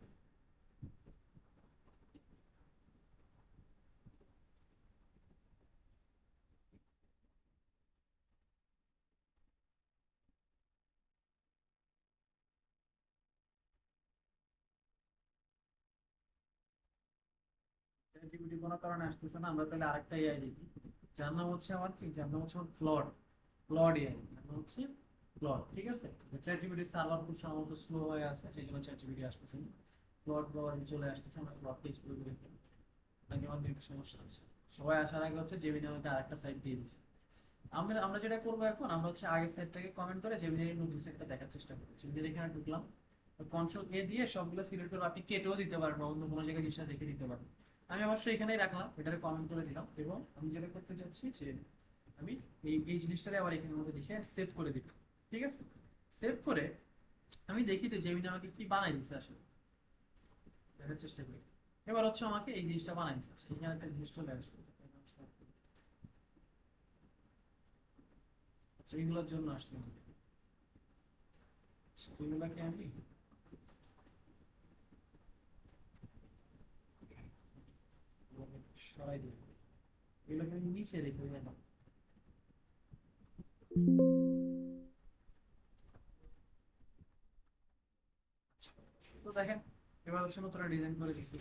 চ্যাট জিপিটি কোনো কারণে আসতেছে না, আমরা তাহলে আরেকটা এআই দেখি, যার নাম হচ্ছে আমার কি, যার নাম হচ্ছে আমার ক্লড, ক্লড এআই, যার নাম হচ্ছে ক্লড। ঠিক আছে? চ্যাট জিপিটি সার্ভার খুব সম্ভবত স্লো হয়ে আছে, সেই জন্য চ্যাট জিপিটি আসতেছে না। ক্লড ক্লড চলে আসতেছে, আমরা ক্লডকে এক্সপ্লোর করে ফেলি। নাকি আমার নেট সমস্যা আছে, সবাই আসার আগে হচ্ছে জেমিনি আমাকে আরেকটা সাইট দিয়ে দিচ্ছে। আমরা আমরা যেটা করবো এখন, আমরা হচ্ছে আগের সাইটটাকে কমেন্ট করে জেমিনি নতুন সাইটটা দেখার চেষ্টা করছি। জেমিনি এখানে ঢুকলাম, কন্ট্রোল এ দিয়ে সবগুলো সিলেক্ট করে আপনি কেটেও দিতে পারেন বা অন্য কোনো জায়গায় জিনিসটা রেখে দিতে পারেন। আমি অবশ্যই এখানেই রাখলাম, এটাকে কমেন্ট করে দিলাম, এবং আমি যেটা করতে চাচ্ছি যে আমি এই জিনিসটারে আবার এখানের মধ্যে লিখে সেভ করে দিলাম। ঠিক আছে? সেভ করে আমি দেখি যে জেমিনি আমাকে কি বানাই দিচ্ছে আসলে, দেখার চেষ্টা করি। এবার হচ্ছে আমাকে এই জিনিসটা বানাই দিচ্ছে, এখানে একটা জিনিস চলে আসছে। আচ্ছা, এগুলোর জন্য আসছে আমাকে, এগুলাকে আমি সরাই দিই, এগুলোকে আমি নিচে রেখে দিলাম। তো দেখেন, এবার হচ্ছে নতুন ডিজাইন করে দিচ্ছে,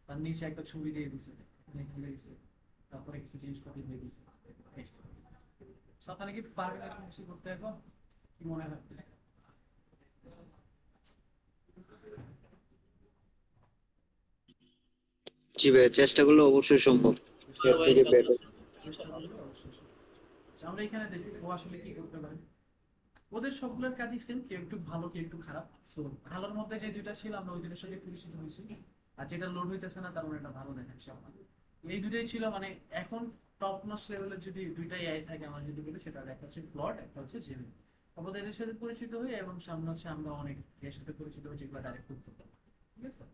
তার নিচে একটা ছবি দিয়ে দিছে, এখানে খুলে দিছে, তারপরে কিছু জিনিসপত্র দিয়ে দিছে। আপনারা কি পারবেন এরকম কিছু করতে এখন? কি মনে হয়? জি ভাই, চেষ্টা করলে অবশ্যই সম্ভব। চেষ্টা আর এর ভাই থেকে সাথে বেটার। চেষ্টা করলে অবশ্যই সম্ভব। আচ্ছা, আমরা এখানে দেখি ও আসলে কি করতে পারে। ওদের সবগুলোর কাজই সেম, কেউ একটু ভালো কেউ একটু খারাপ। তো ভালোর মধ্যে যে দুইটা ছিল আমরা ওই দুইটার সাথে পরিচিত হয়েছি, আর যেটা লোড হইতেছে না তার মানে এটা ভালো দেখাচ্ছে আমার। এই দুইটাই ছিল মানে এখন টপ নচ লেভেলের যদি দুইটাই এআই থাকে আমার যদি বলি, সেটা একটা হচ্ছে প্লট, একটা হচ্ছে জেমিনি। আমাদের এদের সাথে পরিচিত হই এবং সামনে হচ্ছে আমরা অনেক এর সাথে পরিচিত হই যেগুলো ডাইরেক্ট করতে পারি। ঠিক আছে?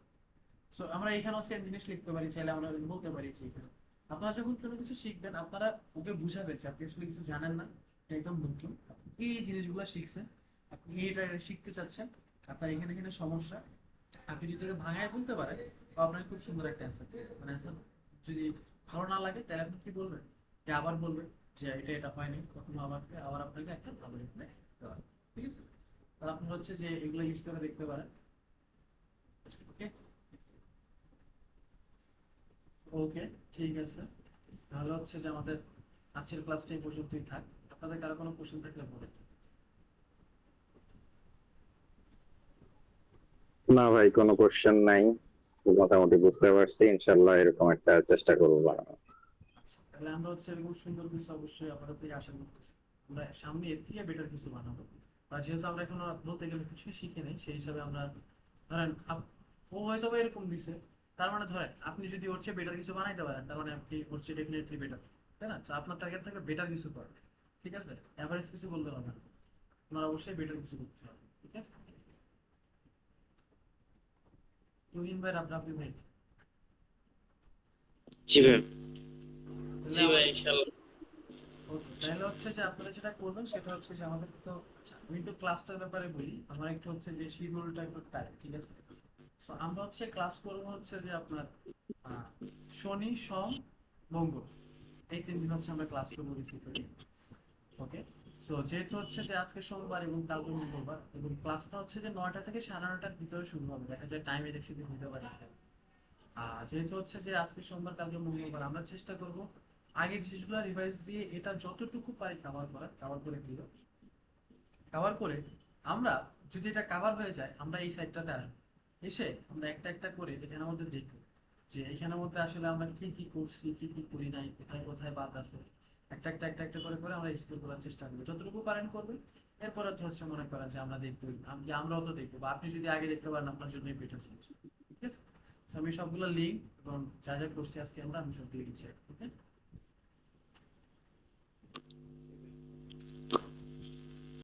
সো আমরা এখানেও সেম জিনিস লিখতে পারি, চাইলে আমরা বলতে পারি যে এখানে আপনারা যখন কোনো কিছু শিখবেন আপনারা ওকে বুঝাবেন যে আপনি আসলে কিছু জানেন না, এটা একদম নতুন, আপনি এই জিনিসগুলো শিখছেন, আপনি এটা শিখতে চাচ্ছেন, আপনার এখানে এখানে সমস্যা, আপনি যদি এটা ভাঙায় বলতে পারেন তো আপনাকে খুব সুন্দর একটা অ্যান্সার মানে অ্যান্সার যদি ভালো না লাগে তাহলে আপনি কি বলবেন, যে আবার বলবেন যে এটা এটা হয়নি, তখন আবার আবার আপনাকে একটা ভালো রিপ্লাই দেওয়া হবে। ঠিক আছে? তাহলে আপনি হচ্ছে যে এগুলো ইউজ করে দেখতে পারেন। ওকে, ওকে, ঠিক আছে। তাহলে হচ্ছে যে আমাদের আজকের ক্লাসটা এই পর্যন্তই থাক। আপনাদের কারো কোনো কোশ্চেন থাকলে বলেন। না ভাই, কোনো কোশ্চেন নাই, মোটামুটি বুঝতে পারছি, ইনশাল্লাহ এরকম একটা চেষ্টা করবো বানানোর। আচ্ছা, তাহলে আমরা হচ্ছে এরকম সুন্দর কিছু অবশ্যই আপনাদের থেকে আশা করতেছি। আমরা সামনে এর থেকে বেটার কিছু বানাবো। আর যেহেতু আমরা এখনো বলতে গেলে কিছুই শিখি নাই, সেই হিসাবে আমরা ধরেন ও হয়তো বা এরকম দিছে, তার মানে ধরেন আপনি যদি ওর চেয়ে বেটার কিছু বানাইতে পারেন তার মানে আপনি ওর চেয়ে ডেফিনেটলি বেটার, তাই না? তো আপনার টার্গেট থাকবে বেটার কিছু করার। ঠিক আছে? অ্যাভারেজ কিছু বলতে হবে না, আপনার অবশ্যই বেটার কিছু করতে হবে। ঠিক আছে? তুহিন ভাই, রাবরাবি ভাই, জি ভাই। তাহলে জি ভাই আমাদের ইনশাল্লাহ। ওকে, তাহলে হচ্ছে যে আপনারা যেটা করবেন সেটা হচ্ছে যে আমাদের তো, আচ্ছা আমি তো ক্লাসটার ব্যাপারে বলি, আমার একটু হচ্ছে যে শিডিউলটা একটু টাইট, ঠিক আছে? সো আমরা হচ্ছে ক্লাস করবো হচ্ছে যে আপনার আহ, শনি সোম মঙ্গল, এই 3 দিন হচ্ছে আমরা ক্লাস করবো বেসিক্যালি। ওকে, সো যেহেতু হচ্ছে যে আজকে সোমবার এবং কালকে মঙ্গলবার, এবং ক্লাসটা হচ্ছে যে 9টা থেকে 9:30টার ভিতরে শুরু হবে, দেখা যায় টাইম এদিক দিতে পারে। আর যেহেতু হচ্ছে যে আজকে সোমবার কালকে মঙ্গলবার, আমরা চেষ্টা করব আগের জিনিসগুলো রিভাইজ দিয়ে এটা যতটুকু পারি কভার করে দিল, কভার করে আমরা, যদি এটা কভার হয়ে যায় আমরা এই সাইডটাতে আসবো, এসে আমরা একটা একটা করে এখানের মধ্যে দেখবো যে এখানের মধ্যে আসলে আমরা কি কি করছি কি কি করি নাই, কোথায় কোথায় বাদ আছে, একটা একটা করে করে আমরা এক্সপ্লোর করার চেষ্টা করবো, যতটুকু পারেন করবেন। এরপরে তো হচ্ছে মনে করেন যে আমরা দেখবো, আমরাও তো দেখবো, বা আপনি যদি আগে দেখতে পারেন আপনার জন্যই বেটার জিনিস, ঠিক আছে? So আমি সবগুলো লিঙ্ক এবং যা যা করছি আজকে আমি সব দিয়ে দিচ্ছি, ওকে।